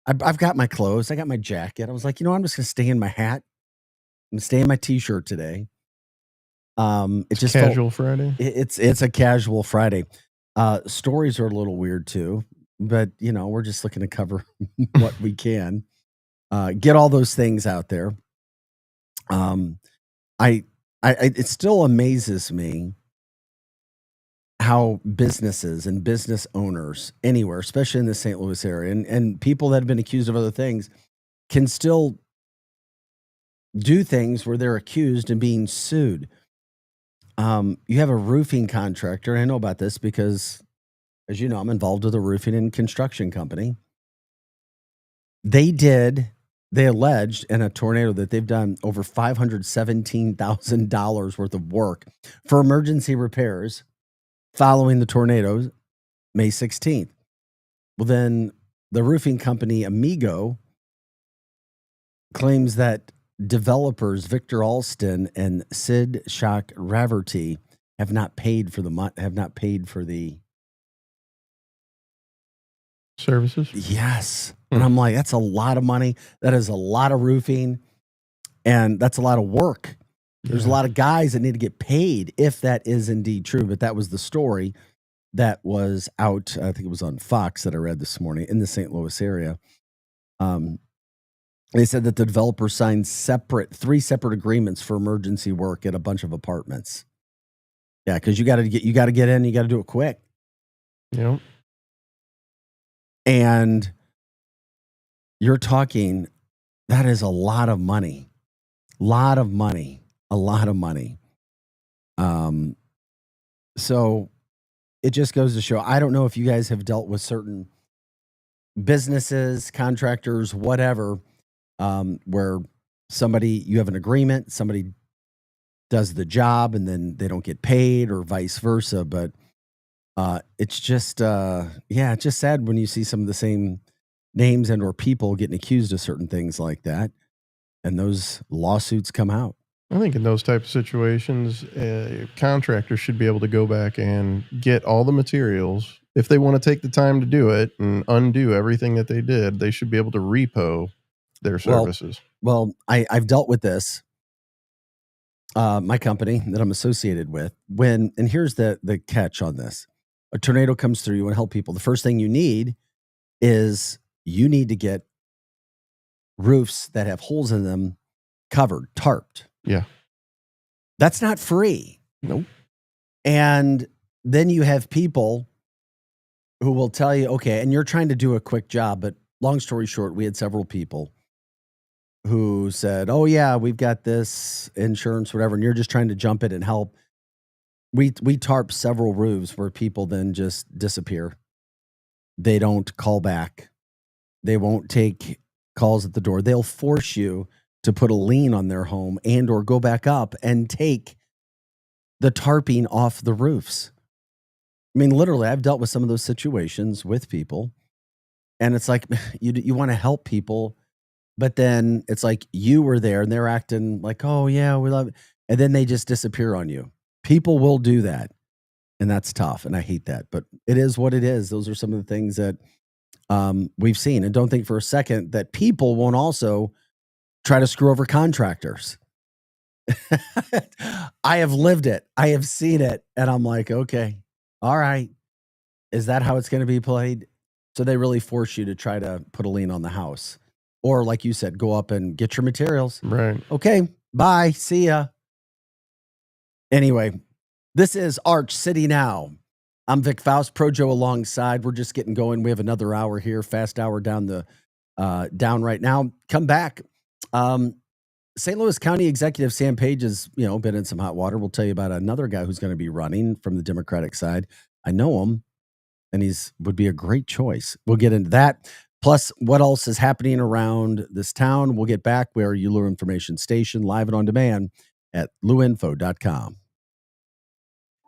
I've got my clothes. I got my jacket. I was like, I'm just going to stay in my hat. I'm going to stay in my t-shirt today. It's just casual Friday. It's a casual Friday. Stories are a little weird too, but we're just looking to cover what we can. Get all those things out there. It still amazes me how businesses and business owners anywhere, especially in the St. Louis area, and people that have been accused of other things can still do things where they're accused and being sued. You have a roofing contractor, and I know about this because, as you know, I'm involved with a roofing and construction company. They alleged in a tornado that they've done over $517,000 worth of work for emergency repairs following the tornadoes, May 16th. Well, then the roofing company Amigo claims that developers Victor Alston and Sid Chakravarty have not paid for the services. Yes. And I'm like, that's a lot of money. That is a lot of roofing. And that's a lot of work. There's a lot of guys that need to get paid if that is indeed true. But that was the story that was out. I think it was on Fox that I read this morning in the St. Louis area. They said that the developer signed three separate agreements for emergency work at a bunch of apartments. Yeah, because you got to get in, you got to do it quick. Yep. And you're talking, that is a lot of money. A lot of money. So it just goes to show, I don't know if you guys have dealt with certain businesses, contractors, whatever, where you have an agreement, somebody does the job and then they don't get paid or vice versa. But it's just, it's just sad when you see some of the same names and or people getting accused of certain things like that. And those lawsuits come out. I think in those type of situations, contractors should be able to go back and get all the materials. If they want to take the time to do it and undo everything that they did, they should be able to repo their services. Well, I've dealt with this. My company that I'm associated with, and here's the catch on this. A tornado comes through, you want to help people. The first thing you need is you need to get roofs that have holes in them covered, tarped. Yeah. That's not free. Nope. And then you have people who will tell you, okay, and you're trying to do a quick job, but long story short, we had several people who said, oh yeah, we've got this insurance, whatever, and you're just trying to jump in and help. We tarp several roofs where people then just disappear. They don't call back. They won't take calls at the door. They'll force you to put a lien on their home and or go back up and take the tarping off the roofs. I mean, literally, I've dealt with some of those situations with people, and it's like you want to help people, but then it's like you were there and they're acting like, oh yeah, we love it, and then they just disappear on you. People will do that, and that's tough, and I hate that, but it is what it is. Those are some of the things that we've seen, and don't think for a second that people won't also try to screw over contractors. I have lived it. I have seen it. And I'm like, okay, all right. Is that how it's going to be played? So they really force you to try to put a lien on the house. Or like you said, go up and get your materials. Right. Okay, bye. See ya. Anyway, this is Arch City Now. I'm Vic Faust, Pro Joe alongside. We're just getting going. We have another hour here, fast hour down right now. Come back. St. Louis County Executive Sam Page has, been in some hot water. We'll tell you about another guy who's going to be running from the Democratic side. I know him, and would be a great choice. We'll get into that. Plus, what else is happening around this town? We'll get back. We are your Lou Information Station, live and on demand at luinfo.com.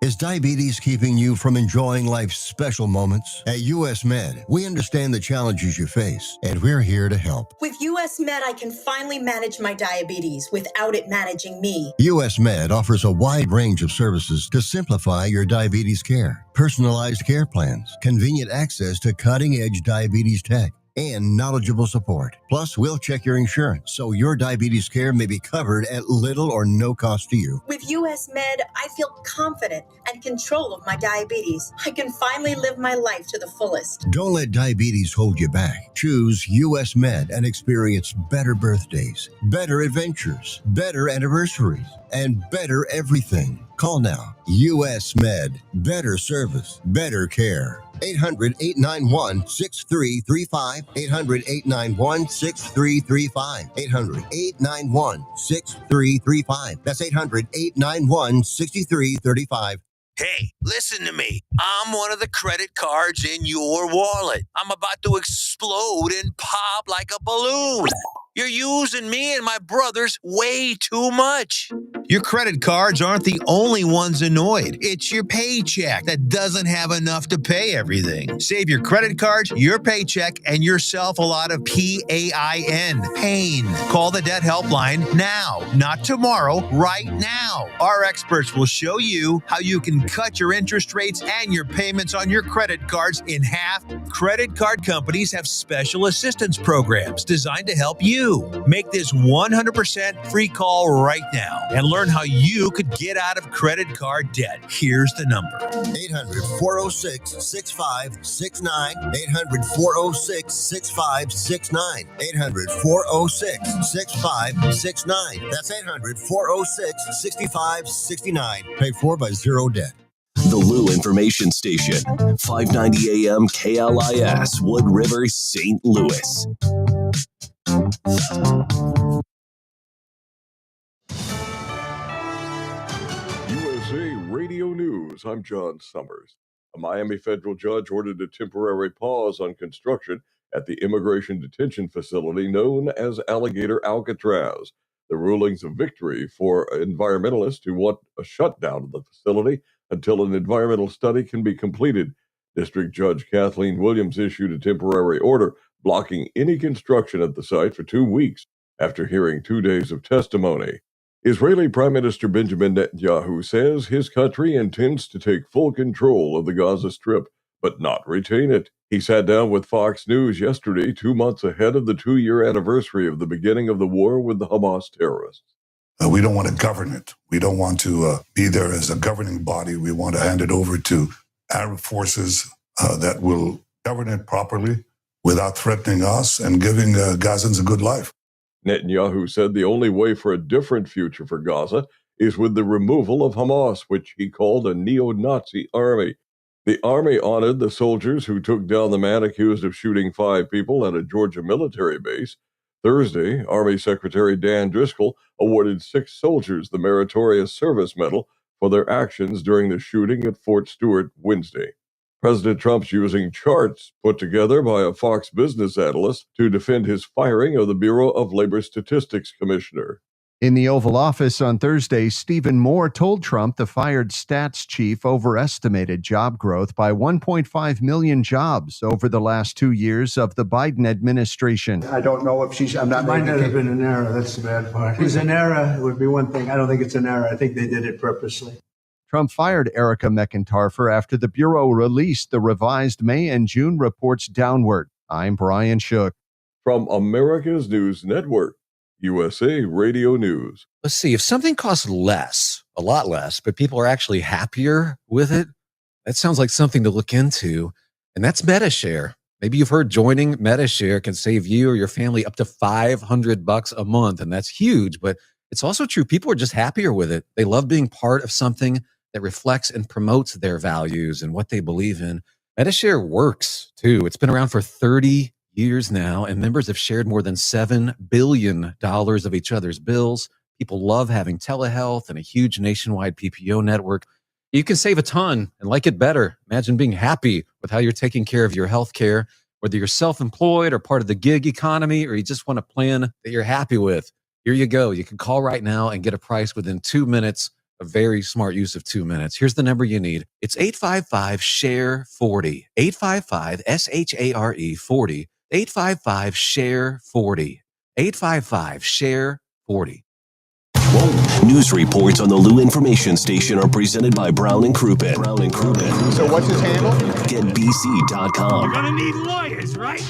Is diabetes keeping you from enjoying life's special moments? At US Med, we understand the challenges you face, and we're here to help. With US Med, I can finally manage my diabetes without it managing me. US Med offers a wide range of services to simplify your diabetes care. Personalized care plans, convenient access to cutting-edge diabetes tech, and knowledgeable support. Plus, we'll check your insurance so your diabetes care may be covered at little or no cost to you. With US Med, I feel confident and control of my diabetes. I can finally live my life to the fullest. Don't let diabetes hold you back. Choose US Med and experience better birthdays, better adventures, better anniversaries, and better everything. Call now. US Med. Better service, better care. 800-891-6335. 800-891-6335. 800-891-6335. That's 800-891-6335. Hey, listen to me. I'm one of the credit cards in your wallet. I'm about to explode and pop like a balloon. You're using me and my brothers way too much. Your credit cards aren't the only ones annoyed. It's your paycheck that doesn't have enough to pay everything. Save your credit cards, your paycheck, and yourself a lot of PAIN. Pain. Call the debt helpline now, not tomorrow, right now. Our experts will show you how you can cut your interest rates and your payments on your credit cards in half. Credit card companies have special assistance programs designed to help you. Make this 100% free call right now and learn how you could get out of credit card debt. Here's the number. 800-406-6569. 800-406-6569. 800-406-6569. That's 800-406-6569. Paid for by Zero Debt. The Lou Information Station, 590 AM KLIS, Wood River, St. Louis. USA Radio News, I'm John Summers. A Miami federal judge ordered a temporary pause on construction at the immigration detention facility known as Alligator Alcatraz. The ruling's a victory for environmentalists who want a shutdown of the facility until an environmental study can be completed. District Judge Kathleen Williams issued a temporary order blocking any construction at the site for 2 weeks after hearing 2 days of testimony. Israeli Prime Minister Benjamin Netanyahu says his country intends to take full control of the Gaza Strip, but not retain it. He sat down with Fox News yesterday, 2 months ahead of the 2-year anniversary of the beginning of the war with the Hamas terrorists. We don't want to govern it. We don't want to be there as a governing body. We want to hand it over to Arab forces that will govern it properly without threatening us and giving Gazans a good life. Netanyahu said the only way for a different future for Gaza is with the removal of Hamas, which he called a neo-Nazi army. The army honored the soldiers who took down the man accused of shooting 5 people at a Georgia military base. Thursday, Army Secretary Dan Driscoll awarded 6 soldiers the Meritorious Service Medal for their actions during the shooting at Fort Stewart Wednesday. President Trump's using charts put together by a Fox Business analyst to defend his firing of the Bureau of Labor Statistics Commissioner. In the Oval Office on Thursday, Stephen Moore told Trump the fired stats chief overestimated job growth by 1.5 million jobs over the last 2 years of the Biden administration. I don't know if she's... I'm not... It might not have been an error. That's the bad part. If it was an error, it would be one thing. I don't think it's an error. I think they did it purposely. Trump fired Erica McIntarfer after the Bureau released the revised May and June reports downward. I'm Brian Shook. From America's News Network, USA Radio News. Let's see, if something costs less, a lot less, but people are actually happier with it, that sounds like something to look into. And that's MetaShare. Maybe you've heard joining MetaShare can save you or your family up to $500 a month. And that's huge, but it's also true. People are just happier with it. They love being part of something that reflects and promotes their values and what they believe in. MetaShare works too. It's been around for 30 years now, and members have shared more than $7 billion of each other's bills. People love having telehealth and a huge nationwide PPO network. You can save a ton and like it better. Imagine being happy with how you're taking care of your health care, whether you're self-employed or part of the gig economy, or you just want a plan that you're happy with. Here you go. You can call right now and get a price within 2 minutes. A very smart use of 2 minutes. Here's the number you need. It's 855-SHARE-40. 855-SHARE-40. 855-SHARE-40. 855-SHARE-40. News reports on the Lou Information Station are presented by Brown and Crouppen. Brown and Crouppen. So what's his handle? GetBC.com. You're gonna need lawyers, right?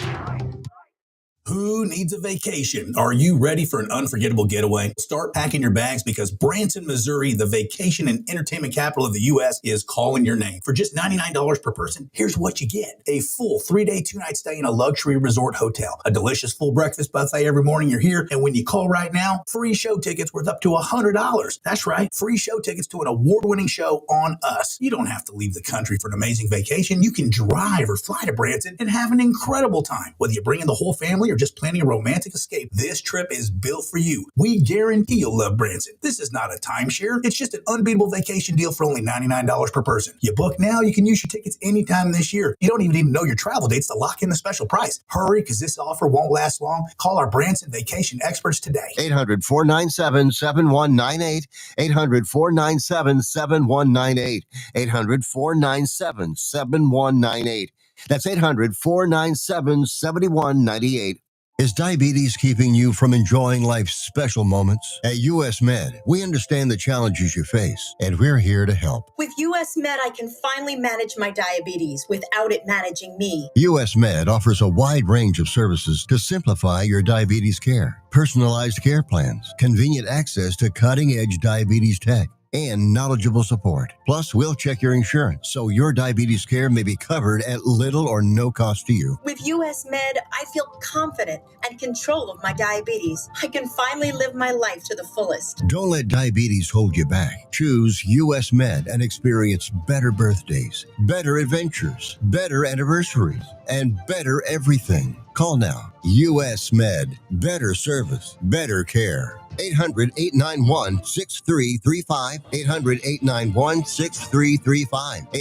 Who needs a vacation? Are you ready for an unforgettable getaway? Start packing your bags because Branson, Missouri, the vacation and entertainment capital of the U.S., is calling your name. For just $99 per person, here's what you get. A full 3-day, 2-night stay in a luxury resort hotel, a delicious full breakfast buffet every morning you're here, and when you call right now, free show tickets worth up to $100. That's right, free show tickets to an award-winning show on us. You don't have to leave the country for an amazing vacation. You can drive or fly to Branson and have an incredible time. Whether you bring in the whole family or just planning a romantic escape, this trip is built for you. We guarantee you'll love Branson. This is not a timeshare. It's just an unbeatable vacation deal for only $99 per person. You book now, you can use your tickets anytime this year. You don't even need to know your travel dates to lock in the special price. Hurry, because this offer won't last long. Call our Branson vacation experts today. 800-497-7198. 800-497-7198. 800-497-7198. That's 800-497-7198. Is diabetes keeping you from enjoying life's special moments? At US Med, we understand the challenges you face, and we're here to help. With US Med, I can finally manage my diabetes without it managing me. US Med offers a wide range of services to simplify your diabetes care. Personalized care plans, convenient access to cutting-edge diabetes tech, and knowledgeable support. Plus, we'll check your insurance so your diabetes care may be covered at little or no cost to you. With US Med, I feel confident and control of my diabetes. I can finally live my life to the fullest. Don't let diabetes hold you back. Choose US Med and experience better birthdays, better adventures, better anniversaries, and better everything. Call now. US Med. Better service, better care. 800-891-6335. 800-891-6335.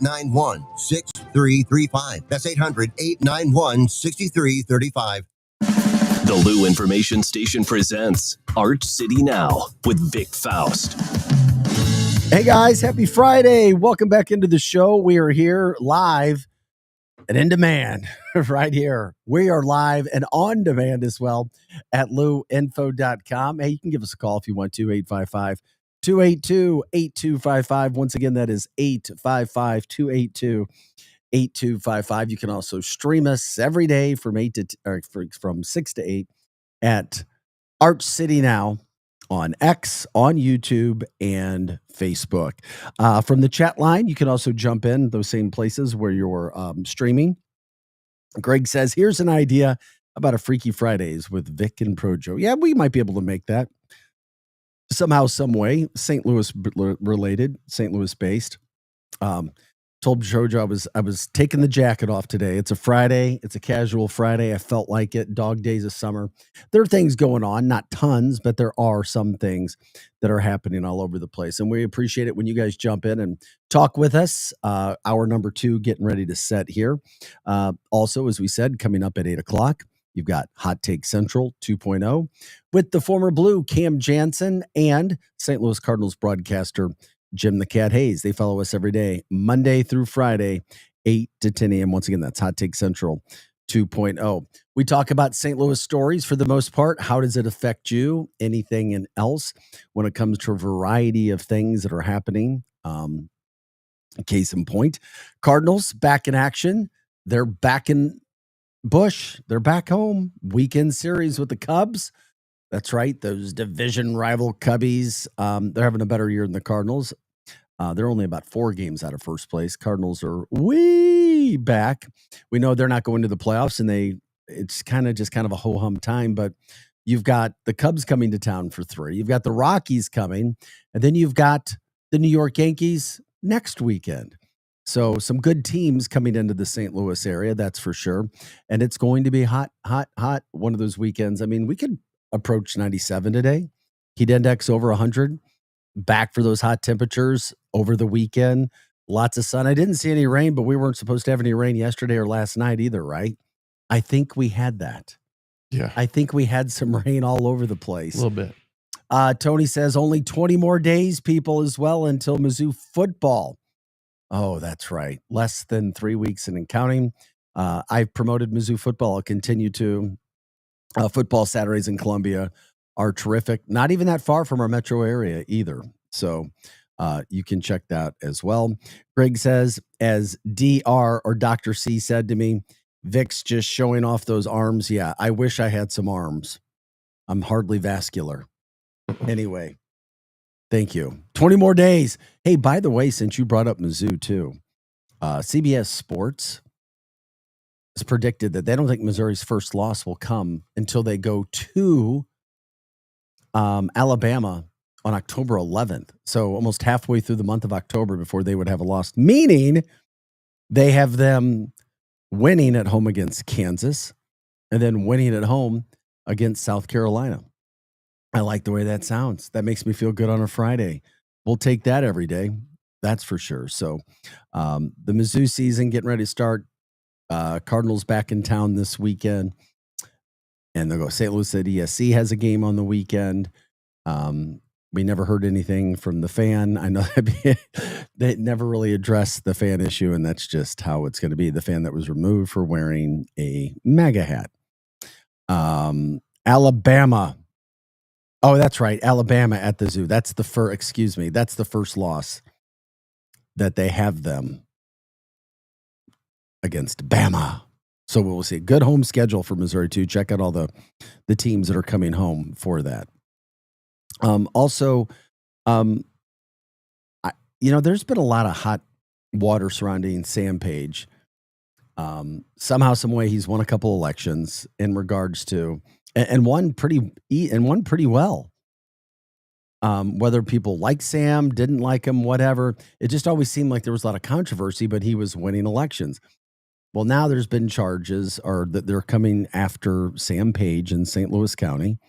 800-891-6335. That's 800-891-6335. The Lou Information Station presents Arch City Now with Vic Faust. Hey guys, happy Friday. Welcome back into the show. We are here live and in demand right here. We are live and on demand as well at louinfo.com. Hey, you can give us a call if you want to, 855-282-8255. Once again, that is 855-282-8255. You can also stream us every day from 6 to 8 at Arch City Now on X, on YouTube, and Facebook. From the chat line, you can also jump in those same places where you're streaming. Greg says, here's an idea about a Freaky Fridays with Vic and Projo. Yeah, we might be able to make that somehow, some way. St. Louis related, St. Louis based. Told Projo I was taking the jacket off today. It's a Friday. It's a casual Friday. I felt like it. Dog days of summer. There are things going on, not tons, but there are some things that are happening all over the place. And we appreciate it when you guys jump in and talk with us. Hour number 2 getting ready to set here. Also, as we said, coming up at 8 o'clock, you've got Hot Take Central 2.0 with the former Blue Cam Jansen and St. Louis Cardinals broadcaster Jim the Cat Hayes. They follow us every day, Monday through Friday, 8 to 10 a.m. Once again, that's Hot Take Central 2.0. We talk about St. Louis stories for the most part. How does it affect you? Anything and else when it comes to a variety of things that are happening. Case in point, Cardinals back in action. They're back in Busch. They're back home. Weekend series with the Cubs. That's right. Those division rival Cubbies, they're having a better year than the Cardinals. They're only about 4 games out of first place. Cardinals are way back. We know they're not going to the playoffs, and it's kind of a ho-hum time, but you've got the Cubs coming to town for 3. You've got the Rockies coming, and then you've got the New York Yankees next weekend. So some good teams coming into the St. Louis area, that's for sure. And it's going to be hot, hot, hot one of those weekends. I mean, we could approach 97 today. Heat index over 100. Back for those hot temperatures over the weekend. Lots of sun. I didn't see any rain, but we weren't supposed to have any rain yesterday or last night either, right? I think we had that. Yeah. I think we had some rain all over the place. A little bit. Tony says only 20 more days, people, as well, until Mizzou football. Oh, that's right. Less than 3 weeks and counting. I've promoted Mizzou football. I'll continue to. Football Saturdays in Columbia are terrific. Not even that far from our metro area either. So you can check that as well. Greg says, as DR or Dr. C said to me, Vic's just showing off those arms. Yeah, I wish I had some arms. I'm hardly vascular. Anyway, thank you. 20 more days. Hey, by the way, since you brought up Mizzou too, CBS Sports has predicted that they don't think Missouri's first loss will come until they go to Alabama on October 11th. So almost halfway through the month of October before they would have a loss, meaning they have them winning at home against Kansas, and then winning at home against South Carolina. I like the way that sounds. That makes me feel good on a Friday. We'll take that every day. That's for sure. So the Mizzou season getting ready to start. Cardinals back in town this weekend. And they'll go. St. Louis at ESC has a game on the weekend. We never heard anything from the fan. I know they never really addressed the fan issue, and that's just how it's going to be. The fan that was removed for wearing a MAGA hat. Alabama. Oh, that's right. Alabama at the Zoo. That's the first loss that they have them against Bama. So we'll see. Good home schedule for Missouri too. Check out all the teams that are coming home for that. There's been a lot of hot water surrounding Sam Page. Somehow, some way, he's won a couple elections in regards to, and won pretty well. Whether people like Sam, didn't like him, whatever, it just always seemed like there was a lot of controversy, but he was winning elections. Well, now there's been charges, or that they're coming after Sam Page in St. Louis County.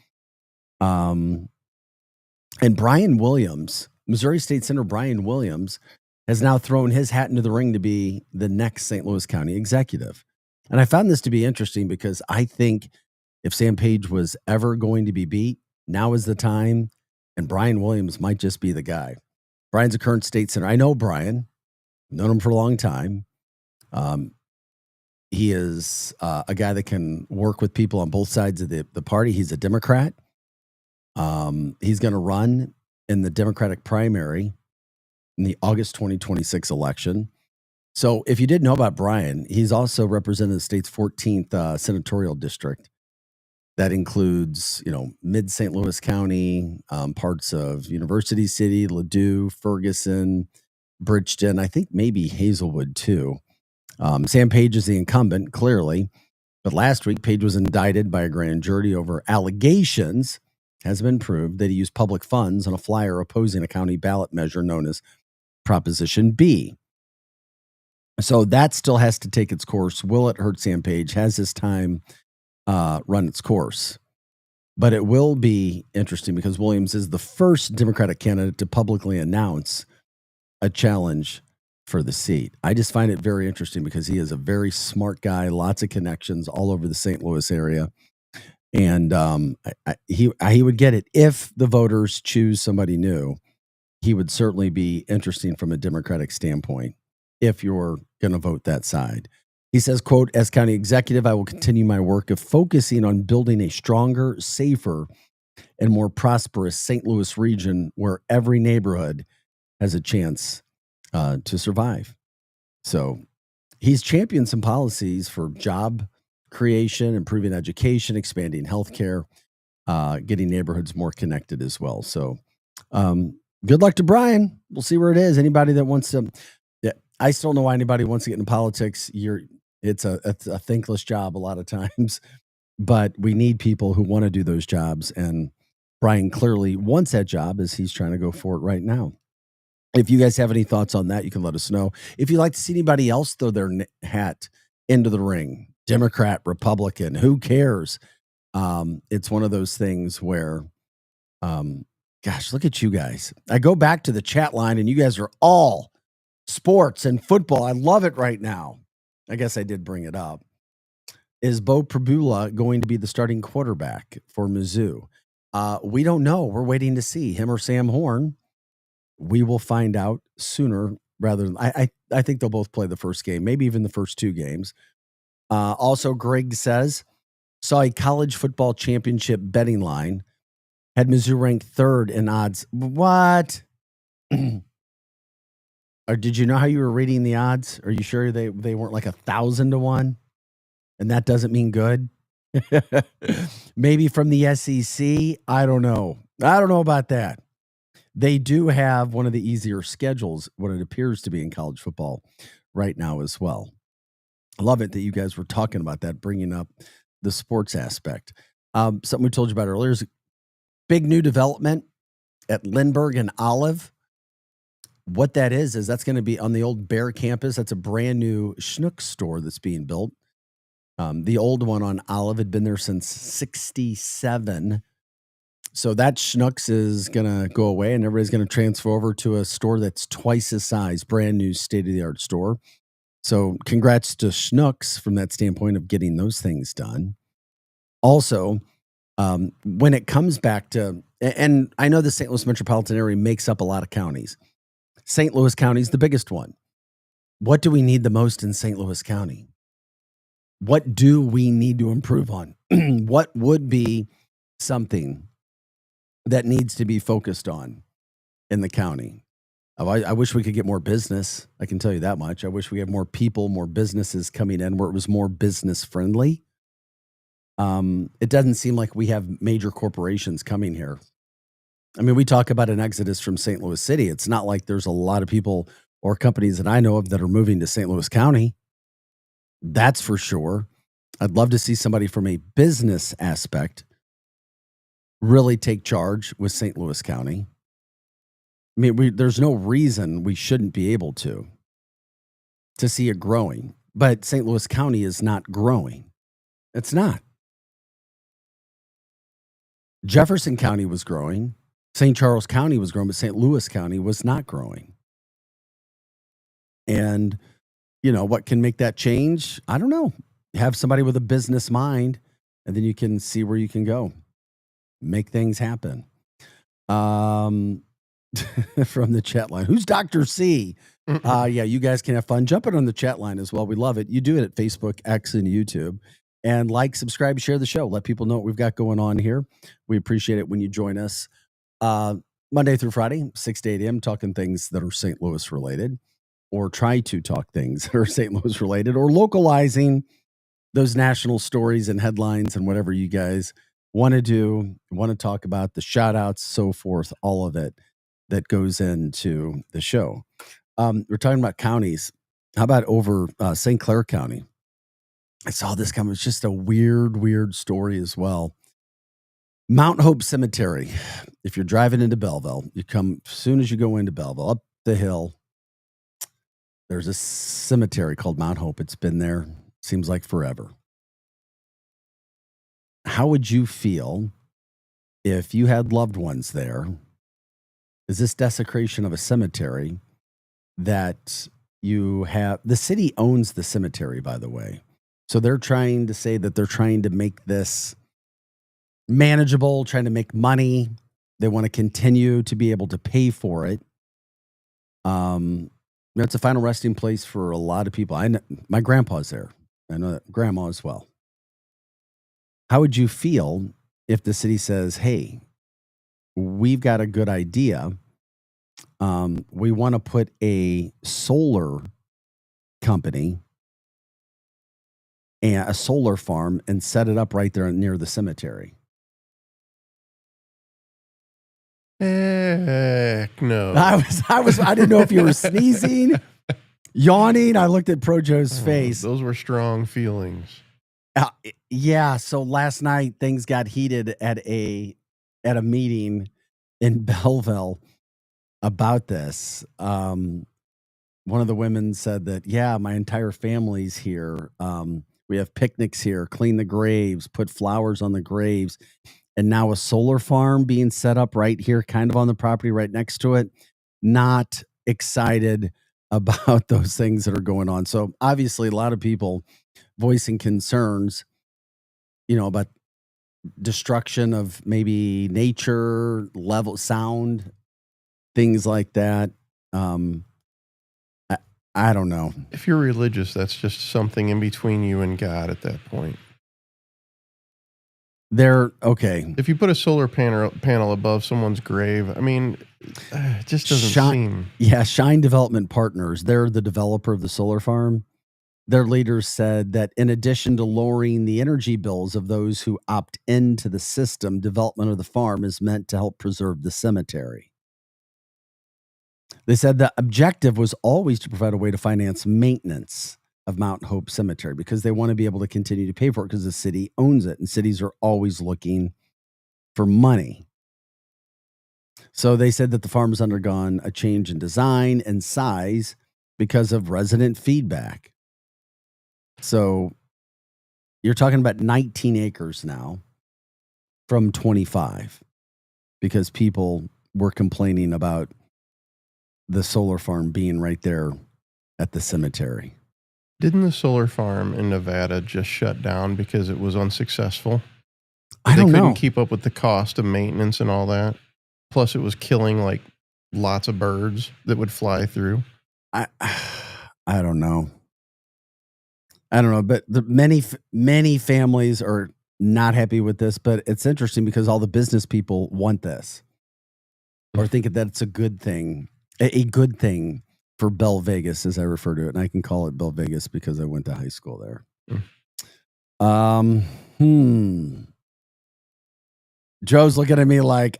And Brian Williams, Missouri State Senator Brian Williams, has now thrown his hat into the ring to be the next St. Louis County executive. And I found this to be interesting because I think if Sam Page was ever going to be beat, now is the time, and Brian Williams might just be the guy. Brian's a current state senator. I know Brian. I've known him for a long time. He is a guy that can work with people on both sides of the party. He's a Democrat. He's going to run in the Democratic primary in the August 2026 election. So if you didn't know about Brian, he's also represented the state's 14th senatorial district. That includes, mid St. Louis County, parts of University City, Ladue, Ferguson, Bridgeton, I think maybe Hazelwood too. Sam Page is the incumbent, clearly. But last week, Page was indicted by a grand jury over allegations, has been proved, that he used public funds on a flyer opposing a county ballot measure known as Proposition B. So that still has to take its course. Will it hurt Sam Page? Has his time run its course? But it will be interesting because Williams is the first Democratic candidate to publicly announce a challenge for the seat. I just find it very interesting because he is a very smart guy, lots of connections all over the St. Louis area. And he would get it if the voters choose somebody new. He would certainly be interesting from a Democratic standpoint if you're going to vote that side. He says, quote, as county executive, I will continue my work of focusing on building a stronger, safer, and more prosperous St. Louis region where every neighborhood has a chance to survive. So he's championed some policies for job creation, improving education, expanding healthcare, getting neighborhoods more connected as well. So good luck to Brian. We'll see where it is. Anybody that wants to, I still don't know why anybody wants to get into politics. It's a thankless job a lot of times, but we need people who want to do those jobs. And Brian clearly wants that job as he's trying to go for it right now. If you guys have any thoughts on that, you can let us know. If you'd like to see anybody else throw their hat into the ring, Democrat, Republican, who cares? It's one of those things where, gosh, look at you guys. I go back to the chat line and you guys are all sports and football. I love it right now. I guess I did bring it up. Is Bo Prabula going to be the starting quarterback for Mizzou? We don't know. We're waiting to see him or Sam Horn. We will find out sooner rather than I think they'll both play the first game, maybe even the first two games. Also, Greg says, saw a college football championship betting line, had Mizzou ranked third in odds. What? Or did you know how you were reading the odds? Are you sure they weren't like 1,000 to 1? And that doesn't mean good? Maybe from the SEC? I don't know. I don't know about that. They do have one of the easier schedules, what it appears to be in college football right now as well. I love it that you guys were talking about that, bringing up the sports aspect. Something we told you about earlier is a big new development at Lindbergh and Olive. What that is that's going to be on the old Bear campus. That's a brand new Schnucks store that's being built. The old one on Olive had been there since 67. So that Schnucks is going to go away and everybody's going to transfer over to a store that's twice the size, brand new state-of-the-art store. So congrats to Schnucks from that standpoint of getting those things done. Also, when it comes back to, and I know the St. Louis metropolitan area makes up a lot of counties. St. Louis County is the biggest one. What do we need the most in St. Louis County? What do we need to improve on? What would be something that needs to be focused on in the county? I wish we could get more business. I can tell you that much. I wish we had more people, more businesses coming in where it was more business friendly. It doesn't seem like we have major corporations coming here. I mean, we talk about an exodus from St. Louis City. It's not like there's a lot of people or companies that I know of that are moving to St. Louis County. That's for sure. I'd love to see somebody from a business aspect really take charge with St. Louis County. I mean, there's no reason we shouldn't be able to see it growing. But St. Louis County is not growing. It's not. Jefferson County was growing. St. Charles County was growing, but St. Louis County was not growing. And, you know, what can make that change? I don't know. Have somebody with a business mind, and then you can see where you can go. Make things happen. From the chat line. Who's Dr. C? Yeah, you guys can have fun. Jump in on the chat line as well. We love it. You do it at Facebook, X, and YouTube. And like, subscribe, share the show. Let people know what we've got going on here. We appreciate it when you join us. Monday through Friday, 6 to 8 a.m., talking things that are St. Louis related, or try to talk things that are St. Louis related, or localizing those national stories and headlines and whatever you guys want to do, want to talk about, the shout outs, so forth, all of it that goes into the show. We're talking about counties. How about over St. Clair County? I saw this come. It's just a weird story as well. Mount Hope Cemetery. If you're driving into Belleville, you come, as soon as you go into Belleville, up the hill, there's a cemetery called Mount Hope. It's been there, seems like forever. How would you feel if you had loved ones there? Is this desecration of a cemetery that you have? The city owns the cemetery, by the way. So they're trying to say that they're trying to make this manageable, trying to make money. They want to continue to be able to pay for it. It's a final resting place for a lot of people. I know my grandpa's there. I know that grandma as well. How would you feel if the city says, hey, we've got a good idea. We want to put a solar company and a solar farm and set it up right there near the cemetery? Heck no. I didn't know if you were sneezing, yawning. I looked at Projo's face. Those were strong feelings. Yeah. So last night things got heated at a meeting in Belleville about this. One of the women said that, yeah, my entire family's here. We have picnics here, clean the graves, put flowers on the graves. And now a solar farm being set up right here, kind of on the property right next to it. Not excited about those things that are going on. So obviously a lot of people voicing concerns, about destruction of maybe nature, level sound, things like that. I don't know. If you're religious, that's just something in between you and God at that point. They're okay. If you put a solar panel above someone's grave, I mean, it just doesn't seem. Yeah, Shine Development Partners, they're the developer of the solar farm. Their leaders said that in addition to lowering the energy bills of those who opt into the system, development of the farm is meant to help preserve the cemetery. They said the objective was always to provide a way to finance maintenance of Mount Hope Cemetery because they want to be able to continue to pay for it because the city owns it, and cities are always looking for money. So they said that the farm has undergone a change in design and size because of resident feedback. So You're talking about 19 acres now from 25 because people were complaining about the solar farm being right there at the cemetery. Didn't the solar farm in Nevada just shut down because it was unsuccessful? I don't know. They couldn't keep up with the cost of maintenance and all that. Plus, it was killing like lots of birds that would fly through. I don't know. But many families are not happy with this, but it's interesting because all the business people want this or think that it's a good thing, a good thing for Bell Vegas, as I refer to it. And I can call it Bell Vegas because I went to high school there. Joe's looking at me like,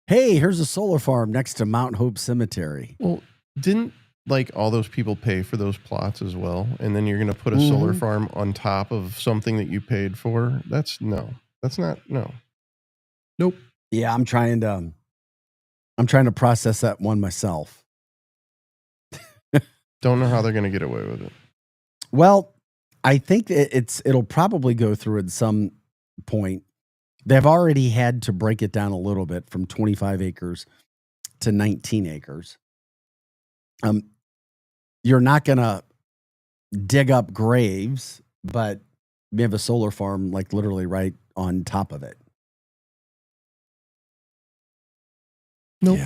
hey, here's a solar farm next to Mount Hope Cemetery. Well, didn't like all those people pay for those plots as well? And then you're going to put a solar farm on top of something that you paid for? That's not. Nope. Yeah, I'm trying to process that one myself. Don't know how they're going to get away with it. Well, I think it'll probably go through at some point. They've already had to break it down a little bit from 25 acres to 19 acres. You're not going to dig up graves, but we have a solar farm like literally right on top of it. Nope.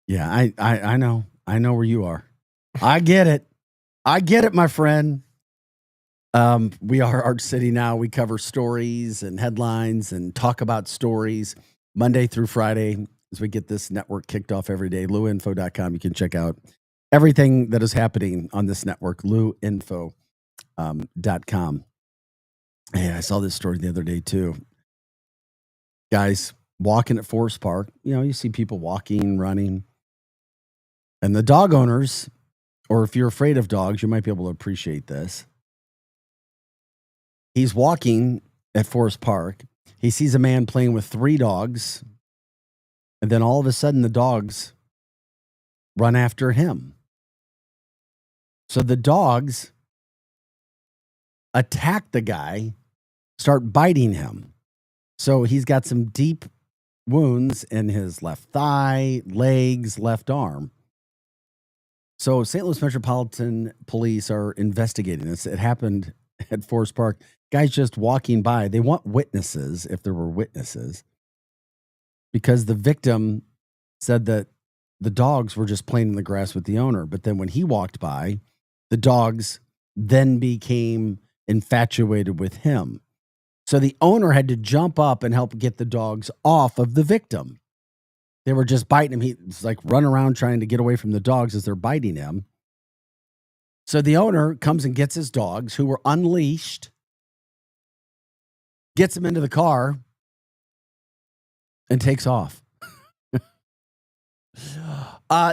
Yeah. I know. I know where you are. I get it, my friend. We are Arch City Now. We cover stories and headlines and talk about stories Monday through Friday as we get this network kicked off every day. LouInfo.com. You can check out everything that is happening on this network, LouInfo.com. Hey, I saw this story the other day too. Guys walking at Forest Park. You know, you see people walking, running. And the dog owners, or if you're afraid of dogs, you might be able to appreciate this. He's walking at Forest Park. He sees a man playing with 3 dogs. And then all of a sudden, the dogs run after him. So the dogs attack the guy, start biting him. So he's got some deep wounds in his left thigh, legs, left arm. So St. Louis Metropolitan Police are investigating this. It happened at Forest Park. Guys just walking by. They want witnesses, if there were witnesses, because the victim said that the dogs were just playing in the grass with the owner. But then when he walked by, the dogs then became infatuated with him. So the owner had to jump up and help get the dogs off of the victim. They were just biting him. He's like running around trying to get away from the dogs as they're biting him. So the owner comes and gets his dogs, who were unleashed, gets them into the car, and takes off.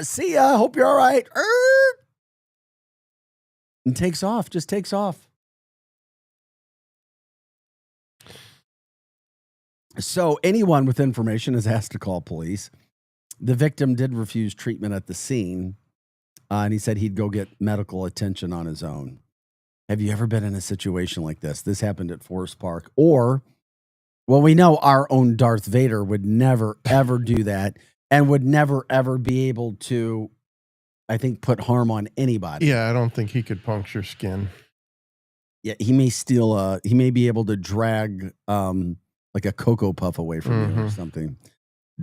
See ya. Hope you're all right. And takes off. Just takes off. So anyone with information is asked to call police. The victim did refuse treatment at the scene, and he said he'd go get medical attention on his own. Have you ever been in a situation like this? This happened at Forest Park. Or, well, we know our own Darth Vader would never, ever do that and would never, ever be able to, I think, put harm on anybody. Yeah, I don't think he could puncture skin. Yeah, he may be able to drag like a Cocoa Puff away from you or something.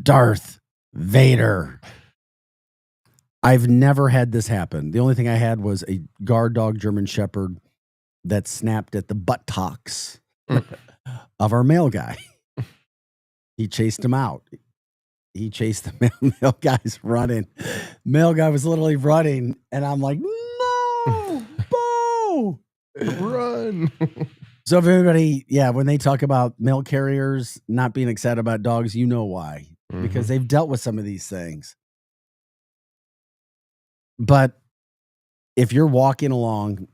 Darth Vader. I've never had this happen. The only thing I had was a guard dog German Shepherd that snapped at the buttocks of our mail guy. He chased him out. He chased the mail guy's running. Mail guy was literally running, and I'm like, no, Bo, run. So if everybody, when they talk about mail carriers not being excited about dogs, you know why. Because they've dealt with some of these things. But if you're walking along,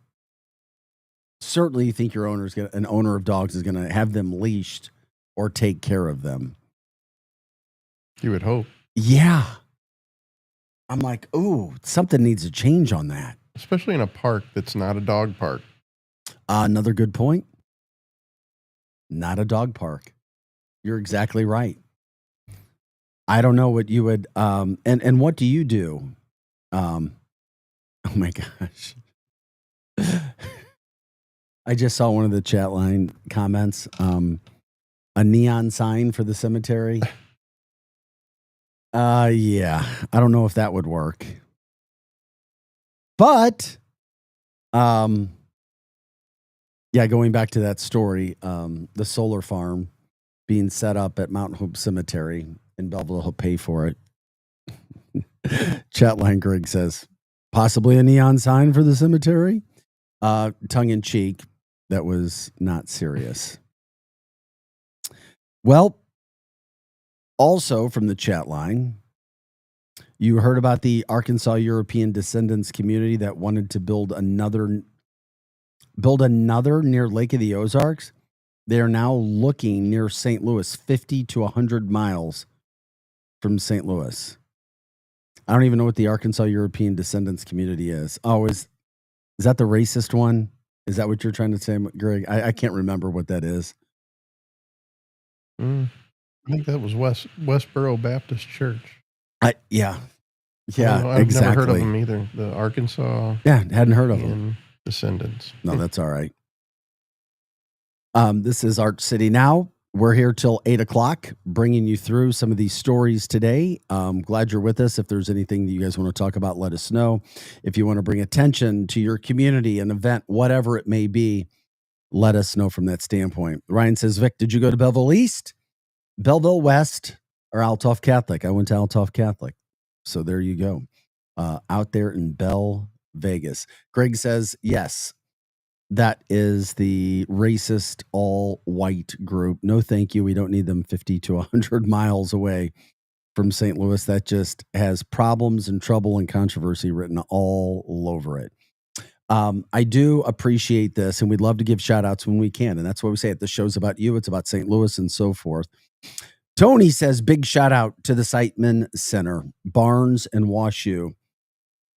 certainly you think an owner of dogs is going to have them leashed or take care of them. You would hope. Yeah. I'm like, ooh, something needs to change on that. Especially in a park that's not a dog park. Another good point. Not a dog park. You're exactly right. I don't know what you would and what do you do? Oh my gosh. I just saw one of the chat line comments. A neon sign for the cemetery. Yeah. I don't know if that would work. But yeah, going back to that story, the solar farm being set up at Mount Hope Cemetery in Belleville, he'll pay for it. Chatline Greg says, possibly a neon sign for the cemetery. Tongue in cheek, that was not serious. Well, also from the chat line, you heard about the Arkansas European descendants community that wanted to build another near Lake of the Ozarks. They are now looking near St. Louis, 50 to 100 miles from St. Louis. I don't even know what the Arkansas European descendants community is. Oh, is that the racist one? Is that what you're trying to say, Greg? I can't remember what that is. I think that was Westboro Baptist Church. Yeah, I've exactly. never heard of them either. The Arkansas. Yeah, hadn't heard of them. Descendants. No, that's all right. This is Arch City Now. We're here till 8:00, bringing you through some of these stories today. Glad you're with us. If there's anything that you guys want to talk about, let us know. If you want to bring attention to your community, an event, whatever it may be, let us know from that standpoint. Ryan says, Vic, did you go to Belleville East, Belleville West, or Altoff Catholic? I went to Altoff Catholic. So there you go. Out there in Bell Vegas. Greg says, yes, that is the racist all-white group. No, thank you. We don't need them 50 to 100 miles away from St. Louis. That just has problems and trouble and controversy written all over it. I do appreciate this, and we'd love to give shout-outs when we can, and that's what we say it. The show's about you. It's about St. Louis and so forth. Tony says, big shout-out to the Siteman Center, Barnes and Washoe.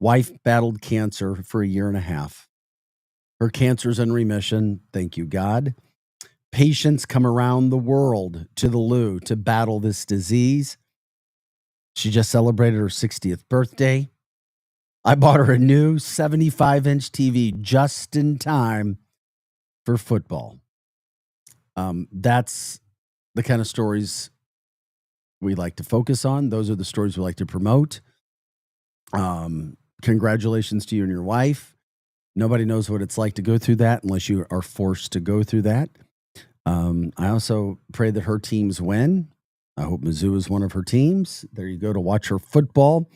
Wife battled cancer for a year and a half. Her cancer's in remission. Thank you, God. Patients come around the world to the Lou to battle this disease. She just celebrated her 60th birthday. I bought her a new 75-inch TV just in time for football. That's the kind of stories we like to focus on. Those are the stories we like to promote. Congratulations to you and your wife. Nobody knows what it's like to go through that unless you are forced to go through that. I also pray that her teams win. I hope Mizzou is one of her teams. There you go, to watch her football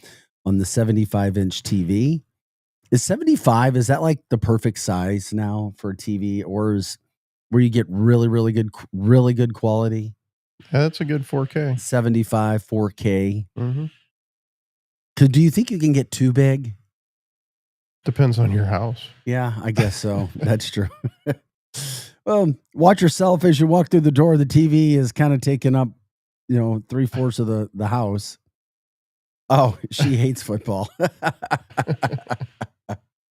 on the 75-inch TV. Is 75, is that like the perfect size now for a TV, or is where you get really good quality? Yeah, that's a good 4K. 75, 4K. Mm-hmm. Do you think you can get too big? Depends on your house. Yeah, I guess so. That's true. Well, watch yourself as you walk through the door. The TV is kind of taking up, 3/4 of the house. Oh, she hates football.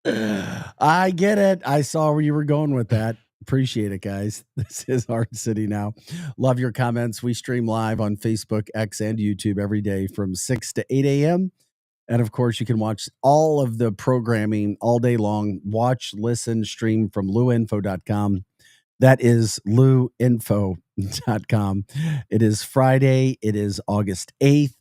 I get it. I saw where you were going with that. Appreciate it, guys. This is Arch City Now. Love your comments. We stream live on Facebook, X, and YouTube every day from 6 to 8 a.m. And of course, you can watch all of the programming all day long. Watch, listen, stream from luinfo.com. That is luinfo.com. It is Friday. It is August 8th.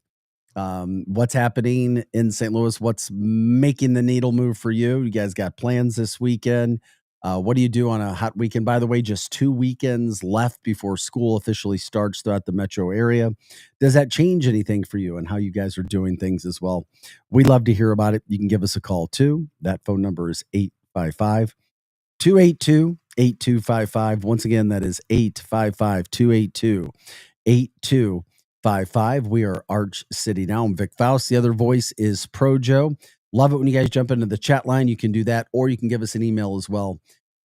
What's happening in St. Louis? What's making the needle move for you? You guys got plans this weekend? What do you do on a hot weekend? By the way, just 2 weekends left before school officially starts throughout the metro area. Does that change anything for you and how you guys are doing things as well? We'd love to hear about it. You can give us a call too. That phone number is 855-282-8255. Once again, that is 855-282-8255. We are Arch City Now. I'm Vic Faust. The other voice is Projo. Love it when you guys jump into the chat line. You can do that, or you can give us an email as well.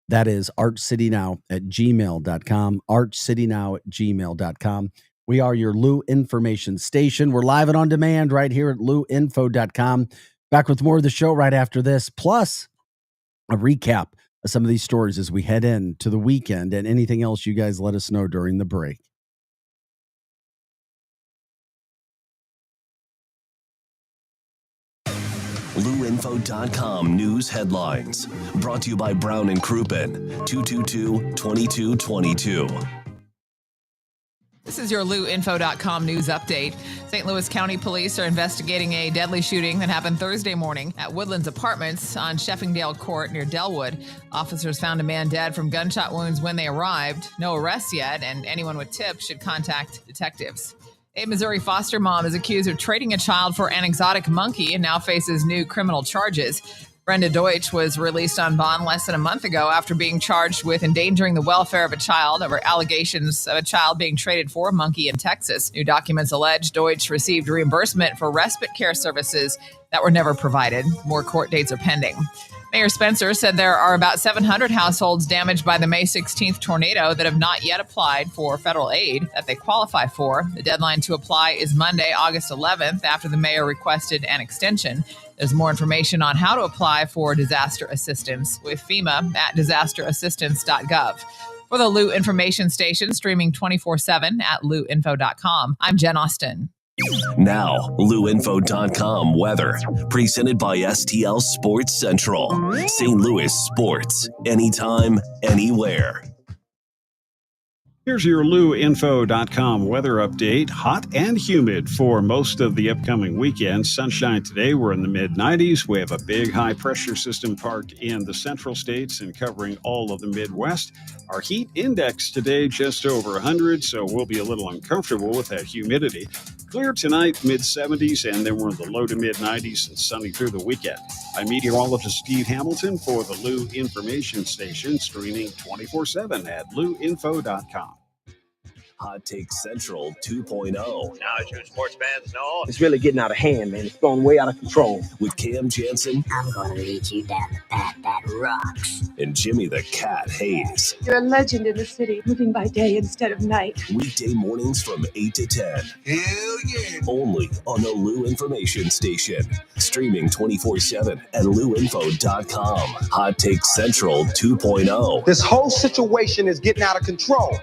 That is archcitynow@gmail.com. archcitynow@gmail.com. We are your Lou information station. We're live and on demand right here at luinfo.com. Back with more of the show right after this, plus a recap some of these stories as we head into the weekend, and anything else you guys let us know during the break. LouInfo.com news headlines. Brought to you by Brown and Crouppen, 222-2222. This is your LouInfo.com news update. St. Louis County Police are investigating a deadly shooting that happened Thursday morning at Woodlands Apartments on Sheffingdale Court near Delwood. Officers found a man dead from gunshot wounds when they arrived. No arrests yet, and anyone with tips should contact detectives. A Missouri foster mom is accused of trading a child for an exotic monkey and now faces new criminal charges. Brenda Deutsch was released on bond less than a month ago after being charged with endangering the welfare of a child over allegations of a child being traded for a monkey in Texas. New documents allege Deutsch received reimbursement for respite care services that were never provided. More court dates are pending. Mayor Spencer said there are about 700 households damaged by the May 16th tornado that have not yet applied for federal aid that they qualify for. The deadline to apply is Monday, August 11th, after the mayor requested an extension. There's more information on how to apply for disaster assistance with FEMA at disasterassistance.gov. For the Lou Information Station, streaming 24/7 at louinfo.com, I'm Jen Austin. Now, LouInfo.com weather. Presented by STL Sports Central. St. Louis sports. Anytime, anywhere. Here's your LouInfo.com weather update. Hot and humid for most of the upcoming weekend. Sunshine today. We're in the mid-90s. We have a big high-pressure system parked in the central states and covering all of the Midwest. Our heat index today just over 100, so we'll be a little uncomfortable with that humidity. Clear tonight, mid-70s, and then we're in the low to mid-90s and sunny through the weekend. I'm meteorologist Steve Hamilton for the Lou Information Station, streaming 24/7 at LouInfo.com. Hot Take Central 2.0. Now, as you sports fans know, it's really getting out of hand, man. It's going way out of control. With Cam Jansen. I'm going to lead you down the path that rocks. And Jimmy the Cat Hayes. You're a legend in the city, living by day instead of night. Weekday mornings from 8 to 10. Hell yeah. Only on the Lou Information Station. Streaming 24/7 at LouInfo.com. Hot Take Central 2.0. This whole situation is getting out of control.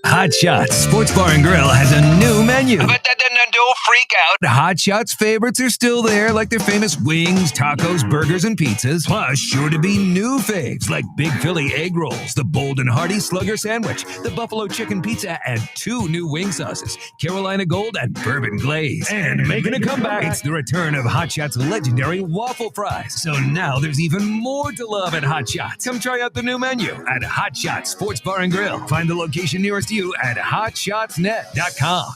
Hot Shots Sports Bar and Grill has a new menu. But don't freak out. Hot Shots favorites are still there, like their famous wings, tacos, burgers, and pizzas. Plus, sure to be new faves like Big Philly egg rolls, the Bold and Hearty Slugger sandwich, the Buffalo chicken pizza, and 2 new wing sauces, Carolina Gold and Bourbon Glaze. And making a comeback, it's the return of Hot Shots' legendary waffle fries. So now there's even more to love at Hot Shots. Come try out the new menu at Hot Shots Sports Bar and Grill. Find the location nearest you at hotshotsnet.com.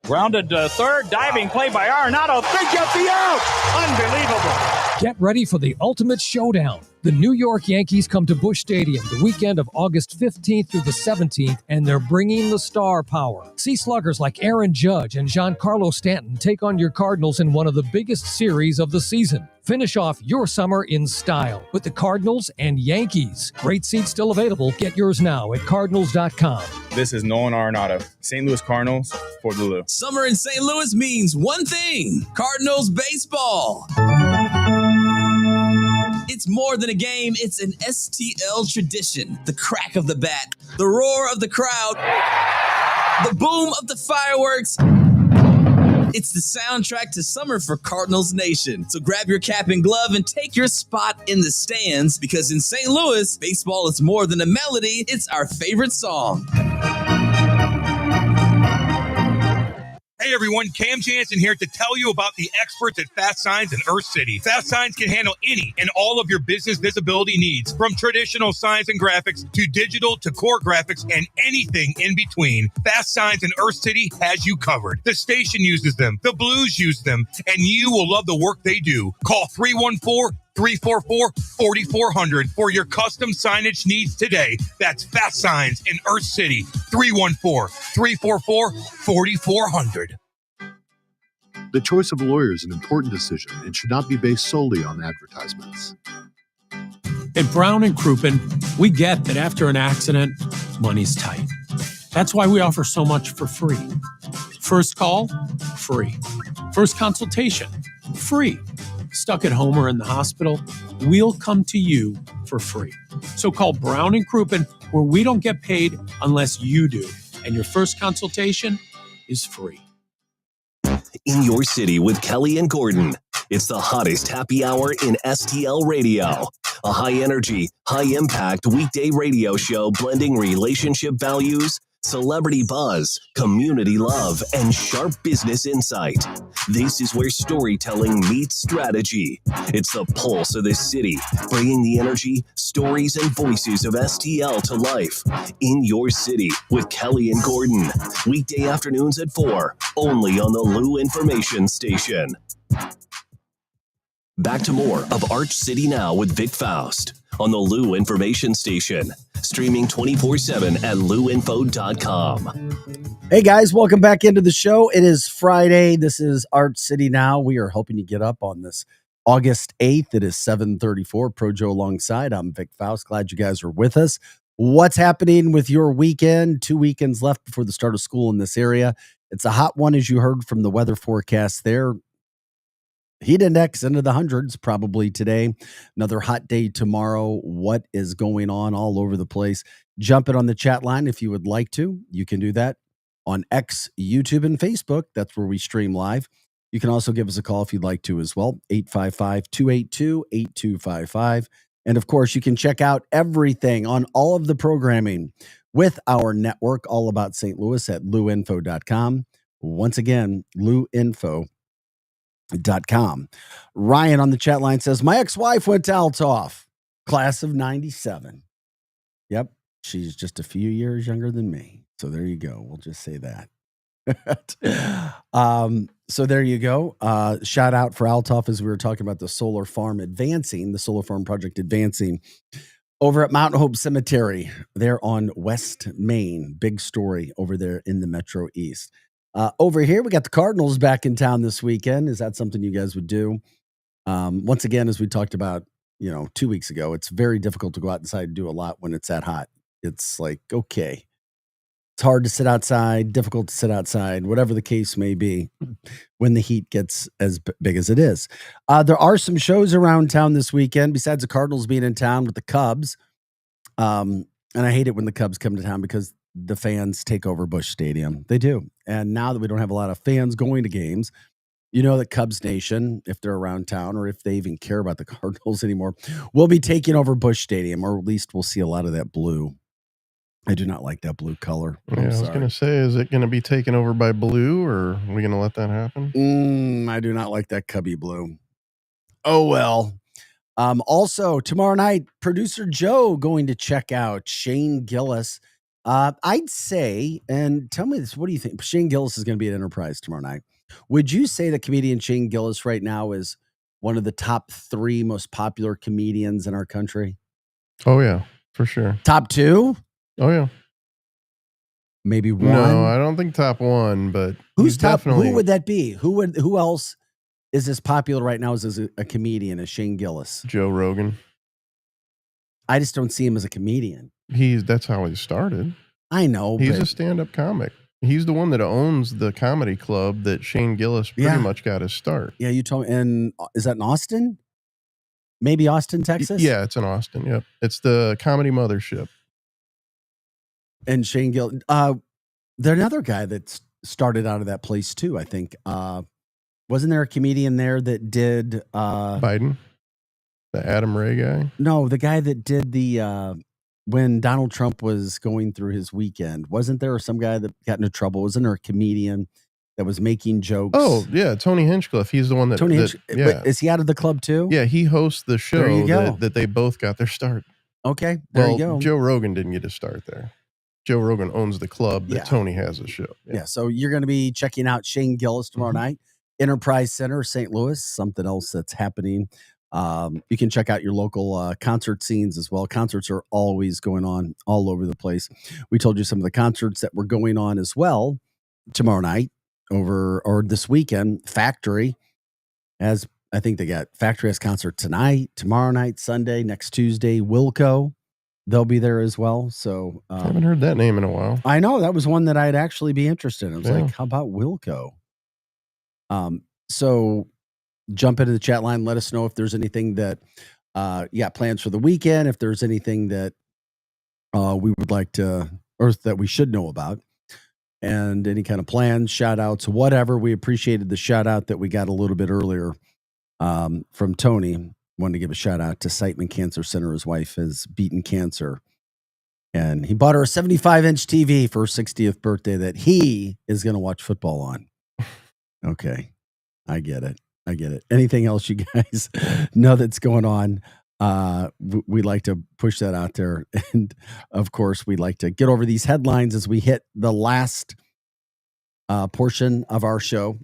Grounded to third, diving play by Arenado. They get the out! Unbelievable. Get ready for the ultimate showdown. The New York Yankees come to Busch Stadium the weekend of August 15th through the 17th, and they're bringing the star power. See sluggers like Aaron Judge and Giancarlo Stanton take on your Cardinals in one of the biggest series of the season. Finish off your summer in style with the Cardinals and Yankees. Great seats still available. Get yours now at Cardinals.com. This is Nolan Arenado, St. Louis Cardinals for the Lou. Summer in St. Louis means one thing: Cardinals baseball. It's more than a game, it's an STL tradition. The crack of the bat, the roar of the crowd, the boom of the fireworks. It's the soundtrack to summer for Cardinals Nation. So grab your cap and glove and take your spot in the stands, because in St. Louis, baseball is more than a melody, it's our favorite song. Hey everyone, Cam Jansen here to tell you about the experts at Fast Signs in Earth City. Fast Signs can handle any and all of your business visibility needs, from traditional signs and graphics to digital to core graphics and anything in between. Fast Signs in Earth City has you covered. The station uses them, the Blues use them, and you will love the work they do. Call 314-344-4400 for your custom signage needs today. That's Fast Signs in Earth City. 314-344-4400. The choice of a lawyer is an important decision and should not be based solely on advertisements. At Brown and Crouppen, we get that after an accident, money's tight. That's why we offer so much for free. First call, free. First consultation, free. Stuck at home or in the hospital, we'll come to you for free. So call Brown and Crouppen, where we don't get paid unless you do. And your first consultation is free. In your city with Kelly and Gordon. It's the hottest happy hour in STL radio. A high energy, high impact weekday radio show blending relationship values, celebrity buzz, community love, and sharp business insight. This is where storytelling meets strategy. It's the pulse of this city, bringing the energy, stories, and voices of STL to life. In your city with Kelly and Gordon. Weekday afternoons at 4, only on the Lou Information Station. Back to more of Arch City Now with Vic Faust on the Lou Information Station. Streaming 24/7 at louinfo.com. Hey guys, welcome back into the show. It is Friday. This is Arch City Now. We are hoping to get up on this August 8th. It is 7:34. Pro Joe alongside. I'm Vic Faust. Glad you guys are with us. What's happening with your weekend? 2 weekends left before the start of school in this area. It's a hot one, as you heard from the weather forecast there. Heat index into the hundreds probably today. Another hot day tomorrow. What is going on all over the place? Jump in on the chat line if you would like to. You can do that on X, YouTube, and Facebook. That's where we stream live. You can also give us a call if you'd like to as well. 855-282-8255. And of course, you can check out everything on all of the programming with our network, all about St. Louis, at louinfo.com. Once again, louinfo.com. Ryan on the chat line says, my ex-wife went to Althoff, class of 97. Yep, she's just a few years younger than me. So there you go. We'll just say that. So there you go. Shout out for Althoff as we were talking about the solar farm project advancing over at Mount Hope Cemetery. They're on West Main. Big story over there in the Metro East. Over here, we got the Cardinals back in town this weekend. Is that something you guys would do? Once again, as we talked about, 2 weeks ago, it's very difficult to go outside and do a lot when it's that hot. It's like, okay, it's hard to sit outside, difficult to sit outside, whatever the case may be, when the heat gets as big as it is. There are some shows around town this weekend, besides the Cardinals being in town with the Cubs. And I hate it when the Cubs come to town because the fans take over Busch Stadium. They do. And now that we don't have a lot of fans going to games, that Cubs Nation, if they're around town or if they even care about the Cardinals anymore, will be taking over Busch Stadium, or at least we'll see a lot of that blue. I do not like that blue color. Yeah, I was going to say, is it going to be taken over by blue, or are we going to let that happen? I do not like that Cubby blue. Oh, well. Also, tomorrow night, producer Joe going to check out Shane Gillis. I'd say, and tell me this, what do you think? Shane Gillis is going to be at Enterprise tomorrow night. Would you say that comedian Shane Gillis right now is one of the top 3 most popular comedians in our country? Oh, yeah, for sure. Top 2? Oh, yeah. Maybe 1? No, I don't think top 1, but who's top? Definitely... Who would that be? Who else is as popular right now as a comedian as Shane Gillis? Joe Rogan. I just don't see him as a comedian. That's how he started. I know. He's a stand-up comic. He's the one that owns the comedy club that Shane Gillis pretty much got his start. Yeah, you told me. And is that in Austin? Maybe Austin, Texas? Yeah, it's in Austin. Yep. It's the Comedy Mothership. And Shane Gillis. There's another guy that started out of that place too, I think. Wasn't there a comedian there that did... Biden? The Adam Ray guy? No, the guy that did the when Donald Trump was going through his weekend. Wasn't there some guy that got into trouble? Wasn't there a comedian that was making jokes? Oh, yeah, Tony Hinchcliffe. He's the one that... Yeah. Is he out of the club too? Yeah, he hosts the show that they both got their start. Okay, there you go. Joe Rogan didn't get his start there. Joe Rogan owns the club that Tony has a show. Yeah, so you're going to be checking out Shane Gillis tomorrow night. Enterprise Center, St. Louis. Something else that's happening. You can check out your local concert scenes as well. Concerts are always going on all over the place. We told you some of the concerts that were going on as well tomorrow night or this weekend. Factory has, I think they got Factory has concert tonight, tomorrow night, Sunday, next Tuesday. Wilco, they'll be there as well. So I haven't heard that name in a while. I know that was one that I'd actually be interested in. I was like, how about Wilco? So jump into the chat line. Let us know if there's anything that You got plans for the weekend. If there's anything that we would like to, or that we should know about, and any kind of plans, shout outs, whatever. We appreciated the shout out that we got a little bit earlier from Tony. Wanted to give a shout out to Siteman Cancer Center. His wife has beaten cancer, and he bought her a 75-inch TV for her 60th birthday that he is going to watch football on. Okay. I get it. Anything else you guys know that's going on? We like to push that out there. And of course, we like to get over these headlines as we hit the last portion of our show.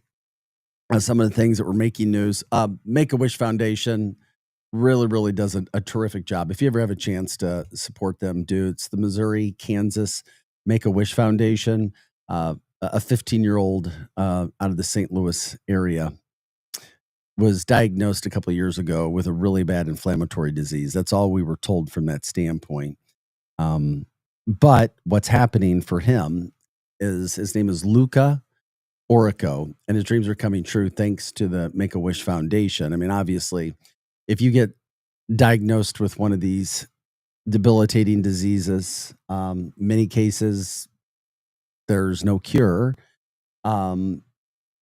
Some of the things that were making news. Make-A-Wish Foundation really does a terrific job. If you ever have a chance to support them, do. It's the Missouri-Kansas Make-A-Wish Foundation. A 15-year-old out of the St. Louis area was diagnosed a couple of years ago with a really bad inflammatory disease. That's all we were told from that standpoint. But what's happening for him is his name is Luca Orico, and his dreams are coming true thanks to the Make-A-Wish Foundation. I mean, obviously, if you get diagnosed with one of these debilitating diseases, many cases, there's no cure.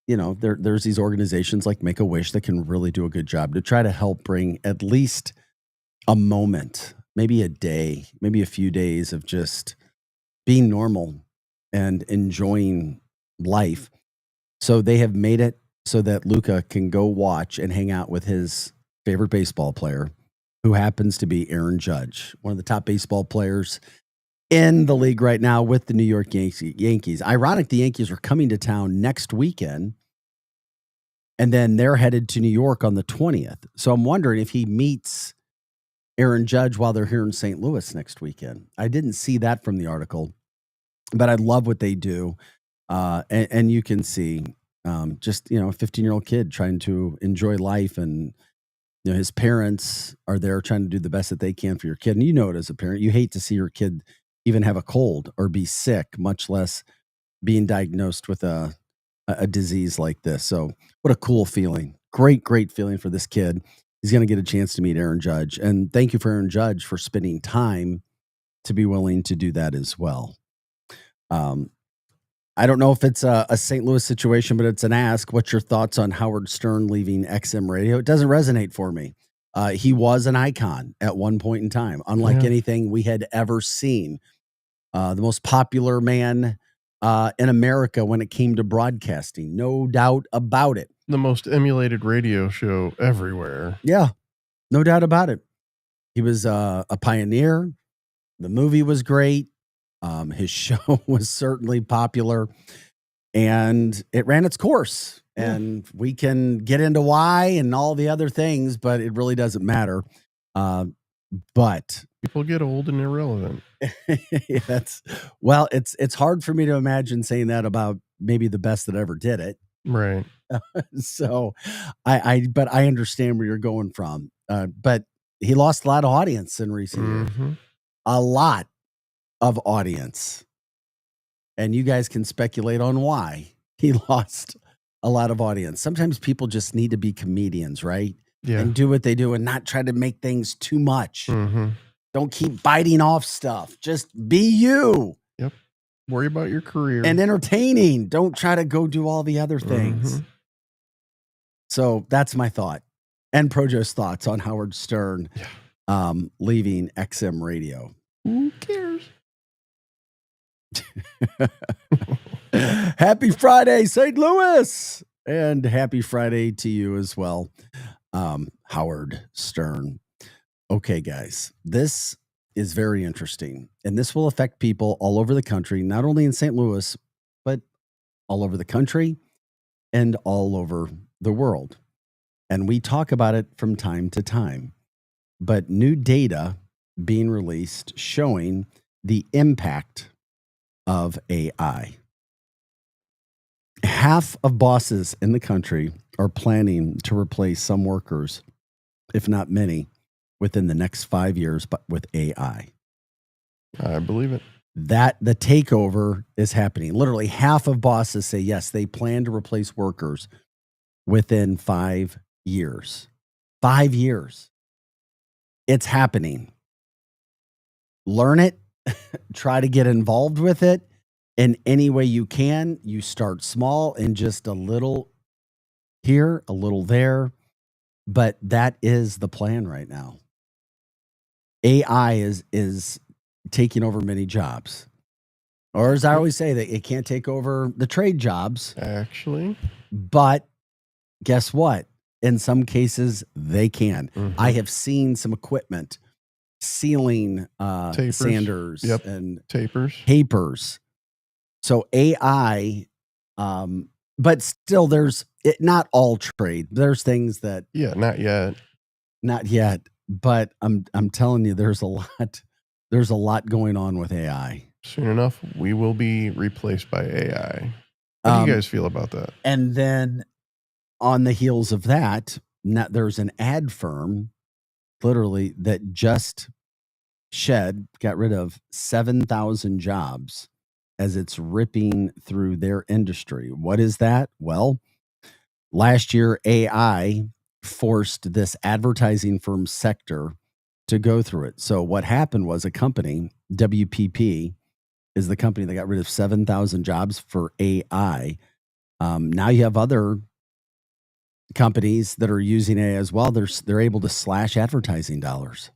There's these organizations like Make-A-Wish that can really do a good job to try to help bring at least a moment, maybe a day, maybe a few days of just being normal and enjoying life. So they have made it so that Luca can go watch and hang out with his favorite baseball player, who happens to be Aaron Judge, one of the top baseball players in the league right now with the New York Yankees. Ironic, the Yankees are coming to town next weekend, and then they're headed to New York on the 20th. So I'm wondering if he meets Aaron Judge while they're here in St. Louis next weekend. I didn't see that from the article, but I love what they do. And you can see just, a 15-year-old kid trying to enjoy life, and his parents are there trying to do the best that they can for your kid. And you know it as a parent. You hate to see your kid even have a cold or be sick, much less being diagnosed with a disease like this. So what a cool feeling. Great feeling for this kid. He's going to get a chance to meet Aaron Judge. And thank you for Aaron Judge for spending time to be willing to do that as well. I don't know if it's a St. Louis situation, but it's an ask. What's your thoughts on Howard Stern leaving XM Radio? It doesn't resonate for me. He was an icon at one point in time, unlike anything we had ever seen. The most popular man in America when it came to broadcasting. No doubt about it. The most emulated radio show everywhere. Yeah, no doubt about it. He was a pioneer. The movie was great. His show was certainly popular, and it ran its course. And we can get into why and all the other things, but it really doesn't matter. But people get old and irrelevant. It's hard for me to imagine saying that about maybe the best that ever did it. Right. So but I understand where you're going from. But he lost a lot of audience in recent years. A lot of audience. And you guys can speculate on why he lost a lot of audience. Sometimes people just need to be comedians, right? Yeah. And do what they do and not try to make things too much. Don't keep biting off stuff. Just be you. Yep. Worry about your career. And entertaining. Don't try to go do all the other things. So that's my thought. And Projo's thoughts on Howard Stern leaving XM Radio. Who cares? Happy Friday, St. Louis. And happy Friday to you as well, Howard Stern. Okay, guys, this is very interesting, and this will affect people all over the country, not only in St. Louis, but all over the country and all over the world. And we talk about it from time to time, but new data being released showing the impact of AI. Half of bosses in the country are planning to replace some workers, if not many, within the next 5 years, but with AI. I believe it. That the takeover is happening. Literally half of bosses say, yes, they plan to replace workers within 5 years. 5 years. It's happening. Learn it, try to get involved with it in any way you can. You start small and just a little here, a little there, but that is the plan right now. AI is taking over many jobs. Or as I always say, that it can't take over the trade jobs. Actually. But guess what? In some cases, they can. Mm-hmm. I have seen some equipment, sealing Tapers. sanders Yep. and Tapers. So AI, but still there's not all trade. There's things that Yeah, not yet. But I'm telling you, there's a lot going on with AI. Soon enough, we will be replaced by AI. How do you guys feel about that? And then on the heels of that, there's an ad firm literally that just got rid of 7,000 jobs as it's ripping through their industry. What is that? Well, last year, AI forced this advertising firm sector to go through it. So what happened was a company, WPP, is the company that got rid of 7,000 jobs for AI. Now you have other companies that are using AI as well. They're able to slash advertising dollars.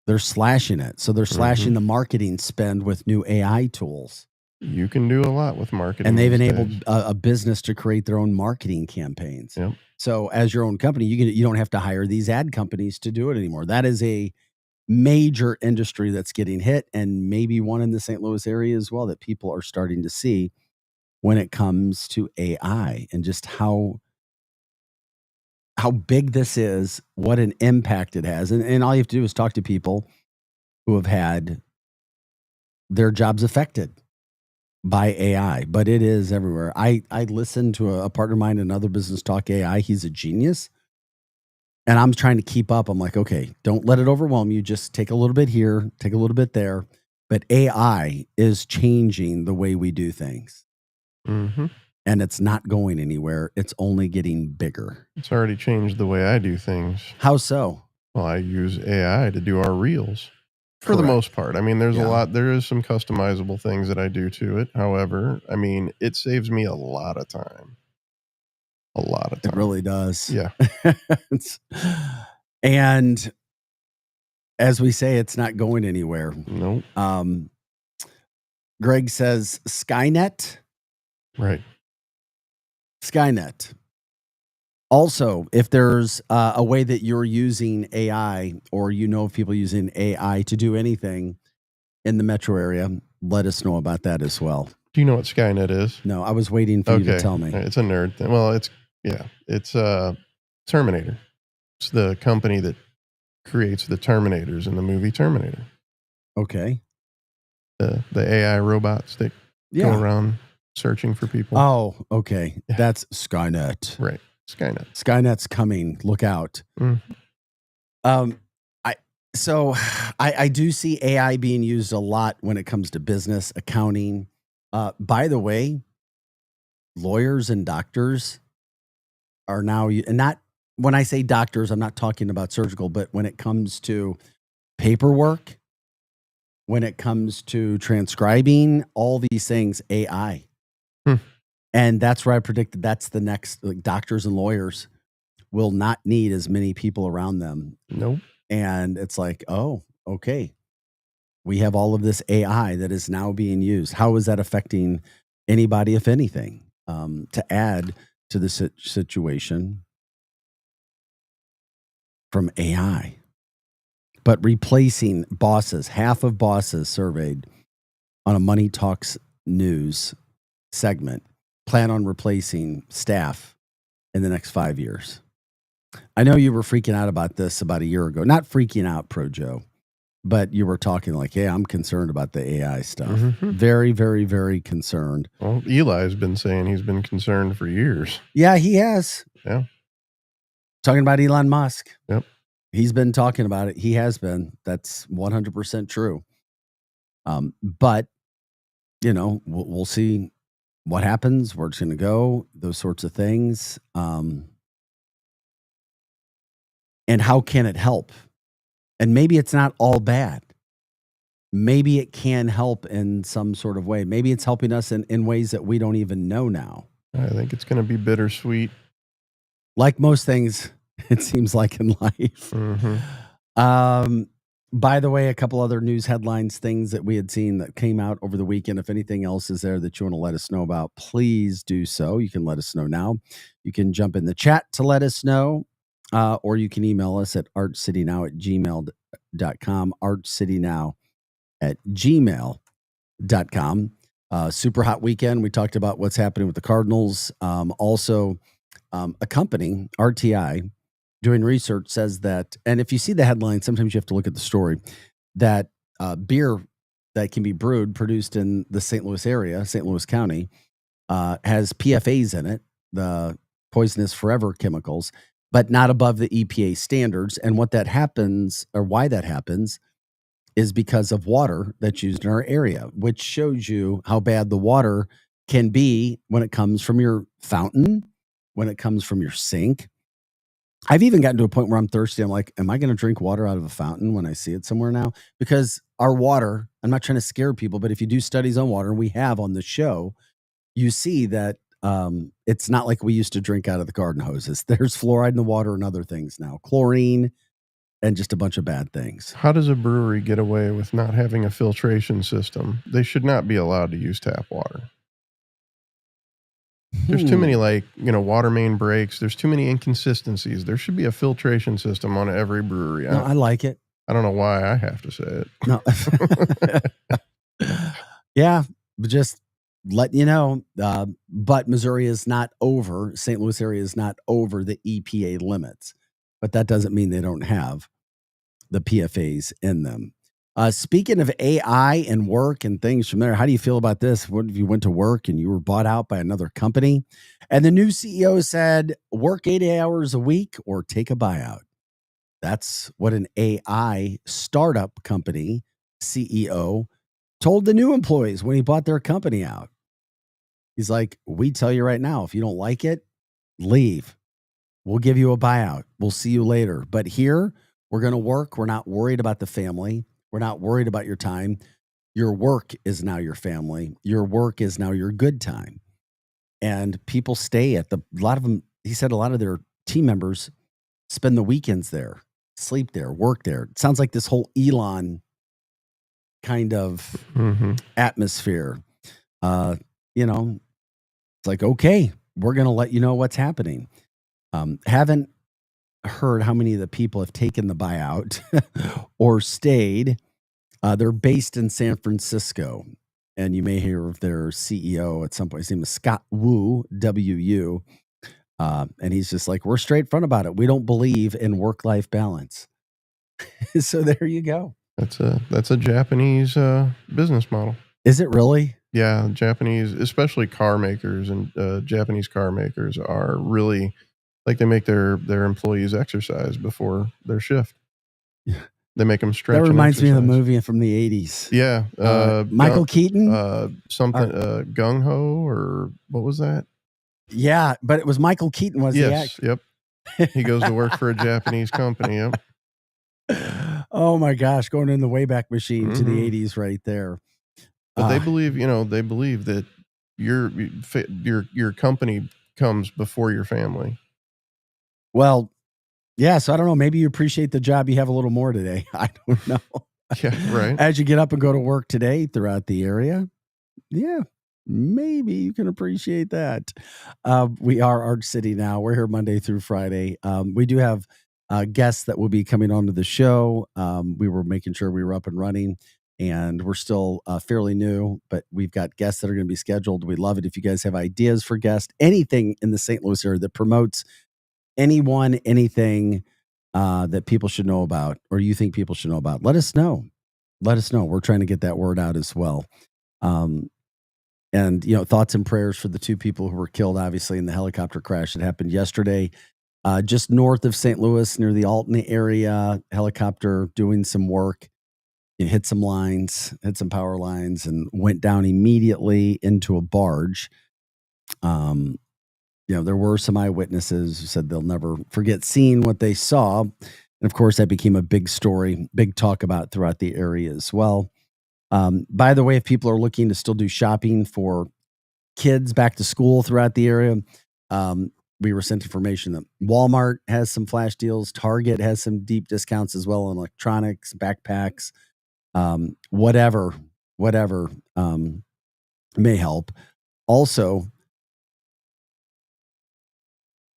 They're slashing it. So they're slashing the marketing spend with new AI tools. You can do a lot with marketing. And they've these enabled days. a business to create their own marketing campaigns. Yep. So as your own company, you don't have to hire these ad companies to do it anymore. That is a major industry that's getting hit, and maybe one in the St. Louis area as well that people are starting to see when it comes to AI and just how big this is, what an impact it has. And all you have to do is talk to people who have had their jobs affected by AI, but it is everywhere. I listened to a partner of mine, another business talk AI. He's a genius. And I'm trying to keep up. I'm like, okay, don't let it overwhelm you. Just take a little bit here, take a little bit there. But AI is changing the way we do things. Mm-hmm. And it's not going anywhere. It's only getting bigger. It's already changed the way I do things. How so? Well, I use AI to do our reels for the Correct. most part. I mean, there Yeah. is some customizable things that I do to it. However, I mean, it saves me a lot of time. It really does. Yeah. And as we say, it's not going anywhere. Nope. Greg says Skynet. Right. Skynet. Also, if there's a way that you're using AI, or you know of people using AI to do anything in the metro area, let us know about that as well. Do you know what Skynet is? No, I was waiting for you to tell me. It's a nerd thing. Well, it's Terminator. It's the company that creates the Terminators in the movie Terminator. Okay. The AI robots that go around searching for people. Oh, okay. Yeah. That's Skynet. Right. Skynet. Skynet's coming. Look out. Mm. I do see AI being used a lot when it comes to business, accounting. By the way, lawyers and doctors are now, and not when I say doctors, I'm not talking about surgical, but when it comes to paperwork, when it comes to transcribing, all these things, AI. And that's where I predicted that's the next, like, doctors and lawyers will not need as many people around them. Nope. And it's like, oh, okay. We have all of this AI that is now being used. How is that affecting anybody, if anything, to add to the situation from AI? But replacing bosses, half of bosses surveyed on a Money Talks News segment plan on replacing staff in the next 5 years. I know you were freaking out about this about a year ago. Not freaking out, Pro Joe, but you were talking like, hey, I'm concerned about the AI stuff. Mm-hmm. Very, very, very concerned. Well, Eli's been saying he's been concerned for years. Yeah, he has. Yeah. Talking about Elon Musk. Yep. He's been talking about it. He has been. That's 100% true. But, we'll see what happens, where it's going to go, those sorts of things. And how can it help? And maybe it's not all bad. Maybe it can help in some sort of way. Maybe it's helping us in ways that we don't even know now. I think it's going to be bittersweet. Like most things, it seems like in life. By the way, a couple other news headlines, things that we had seen that came out over the weekend. If anything else is there that you want to let us know about, please do so. You can let us know now. You can jump in the chat to let us know, or you can email us at artcitynow@gmail.com, artcitynow@gmail.com. Super hot weekend. We talked about what's happening with the Cardinals. Also, a company, RTI, doing research says that, and if you see the headline, sometimes you have to look at the story, that beer that can be brewed, produced in the St. Louis area, St. Louis County, has PFAs in it, the poisonous forever chemicals, but not above the EPA standards. And what that happens, or why that happens, is because of water that's used in our area, which shows you how bad the water can be when it comes from your fountain, when it comes from your sink. I've even gotten to a point where I'm thirsty. I'm like, am I going to drink water out of a fountain when I see it somewhere now? Because our water, I'm not trying to scare people, but if you do studies on water, and we have on the show, you see that it's not like we used to drink out of the garden hoses. There's fluoride in the water and other things now, chlorine, and just a bunch of bad things. How does a brewery get away with not having a filtration system? They should not be allowed to use tap water. There's too many, water main breaks. There's too many inconsistencies. There should be a filtration system on every brewery. No, I like it. I don't know why I have to say it. No. Yeah, but just letting you know. But Missouri is not over. St. Louis area is not over the EPA limits. But that doesn't mean they don't have the PFAs in them. Speaking of AI and work and things from there, how do you feel about this? What if you went to work and you were bought out by another company and the new CEO said, work 80 hours a week or take a buyout? That's what an AI startup company CEO told the new employees when he bought their company out. He's like, we tell you right now, if you don't like it, leave. We'll give you a buyout. We'll see you later. But here, we're going to work. We're not worried about the family. We're not worried about your time. Your work is now your family. Your work is now your good time. And people stay at a lot of them, he said a lot of their team members spend the weekends there, sleep there, work there. It sounds like this whole Elon kind of atmosphere. It's like, okay, we're going to let you know what's happening. Haven't heard how many of the people have taken the buyout or stayed. They're based in San Francisco, and you may hear of their CEO at some point. His name is Scott Wu, W-U, and he's just like, we're straight front about it. We don't believe in work-life balance. So there you go. That's a Japanese business model. Is it really? Yeah, Japanese, especially car makers and Japanese car makers are really like they make their employees exercise before their shift. Yeah. They make them stretch. That reminds me of the movie from the 80s. Yeah. Michael Keaton? Gung Ho, or what was that? Yeah, but it was Michael Keaton was the actor. Yep. He goes to work for a Japanese company. Yep. Oh my gosh, going in the Wayback Machine to the 80s right there. But they believe that your company comes before your family. Well, yeah, so I don't know. Maybe you appreciate the job you have a little more today. I don't know. Yeah, right. As you get up and go to work today throughout the area, yeah, maybe you can appreciate that. We are Arch City Now. We're here Monday through Friday. We do have guests that will be coming onto the show. We were making sure we were up and running, and we're still fairly new, but we've got guests that are going to be scheduled. We love it if you guys have ideas for guests, anything in the St. Louis area that promotes anything that people should know about, or you think people should know about. Let us know. We're trying to get that word out as well. And thoughts and prayers for the two people who were killed, obviously, in the helicopter crash that happened yesterday, just north of St. Louis, near the Alton area. Helicopter doing some work, hit some power lines, and went down immediately into a barge. There were some eyewitnesses who said they'll never forget seeing what they saw. And And of course, that became a big story, big talk about throughout the area as well. By the way, if people are looking to still do shopping for kids back to school throughout the area, we were sent information that Walmart has some flash deals. Target has some deep discounts as well on electronics, backpacks, whatever may help. Also,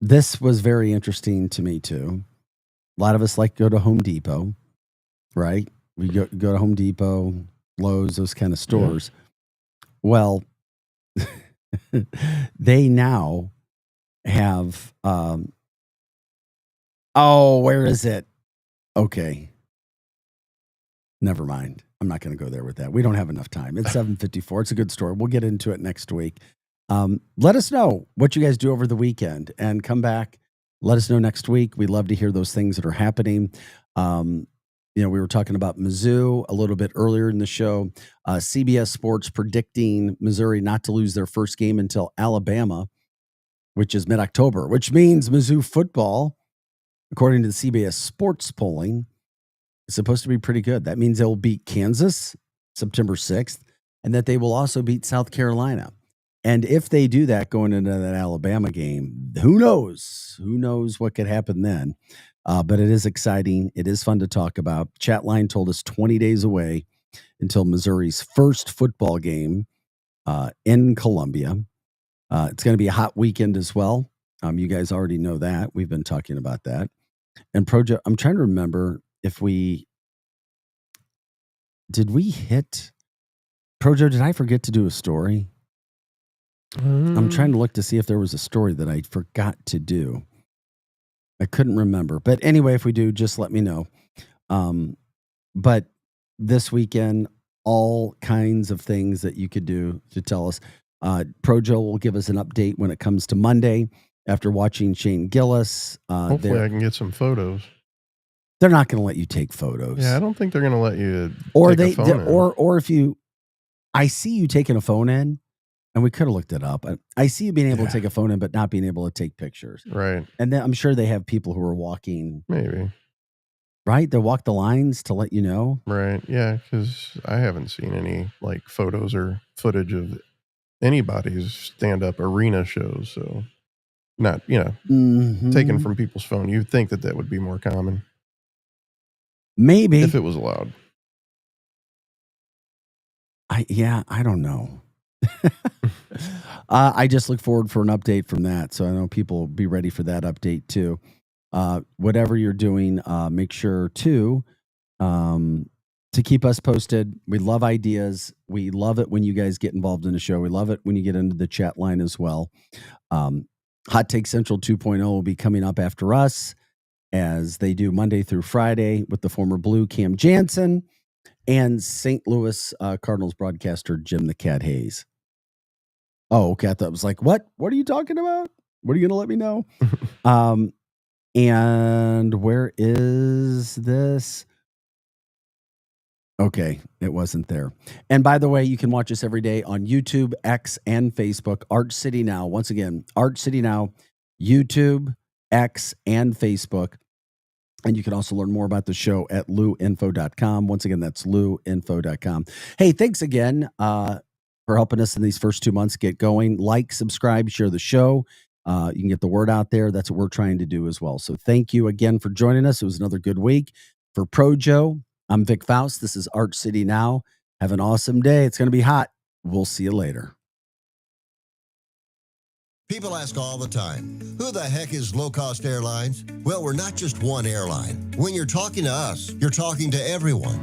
this was very interesting to me too. A lot of us like to go to Home Depot, right? We go to Home Depot, Lowe's, those kind of stores. Well, they now have where is it? Okay. Never mind. I'm not going to go there with that. We don't have enough time. It's 7:54. It's a good story. We'll get into it next week. Let us know what you guys do over the weekend and come back. Let us know next week. We love to hear those things that are happening. We were talking about Mizzou a little bit earlier in the show. CBS Sports predicting Missouri not to lose their first game until Alabama, which is mid-October, which means Mizzou football, according to the CBS Sports polling, is supposed to be pretty good. That means they'll beat Kansas September 6th, and that they will also beat South Carolina. And if they do that going into that Alabama game, who knows? Who knows what could happen then? But it is exciting. It is fun to talk about. Chat line told us 20 days away until Missouri's first football game in Columbia. It's going to be a hot weekend as well. You guys already know that. We've been talking about that. And Projo, I'm trying to remember if did we hit Projo? Did I forget to do a story? I'm trying to look to see if there was a story that I forgot to do. I couldn't remember. But anyway, if we do, just let me know. But this weekend, all kinds of things that you could do to tell us. Projo will give us an update when it comes to Monday after watching Shane Gillis. Hopefully I can get some photos. They're not going to let you take photos. Yeah, I don't think they're going to let you take a phone in. Or if you, I see you taking a phone in, and we could have looked it up. I see you being able to take a phone in, but not being able to take pictures. Right. And then I'm sure they have people who are walking. Maybe. Right? They'll walk the lines to let you know. Right. Yeah, because I haven't seen any photos or footage of anybody's stand-up arena shows. So not, taken from people's phone. You'd think that would be more common. Maybe. If it was allowed. I don't know. I just look forward for an update from that. So I know people will be ready for that update too. Whatever you're doing, make sure to keep us posted. We love ideas. We love it when you guys get involved in the show. We love it when you get into the chat line as well. Hot Take Central 2.0 will be coming up after us, as they do Monday through Friday with the former Blue Cam Jansen and St. Louis Cardinals broadcaster Jim the Cat Hayes. Oh, okay. I thought it was like, what? What are you talking about? What are you going to let me know? And where is this? Okay, it wasn't there. And by the way, you can watch us every day on YouTube, X, and Facebook. Arch City Now. Once again, Arch City Now, YouTube, X, and Facebook. And you can also learn more about the show at luinfo.com. Once again, that's luinfo.com. Hey, thanks again for helping us in these first 2 months get going. Like, subscribe, share the show. You can get the word out there. That's what we're trying to do as well. So thank you again for joining us. It was another good week. For Projo, I'm Vic Faust. This is Arch City Now. Have an awesome day. It's going to be hot. We'll see you later. People ask all the time, who the heck is Low Cost Airlines? Well, we're not just one airline. When you're talking to us, you're talking to everyone.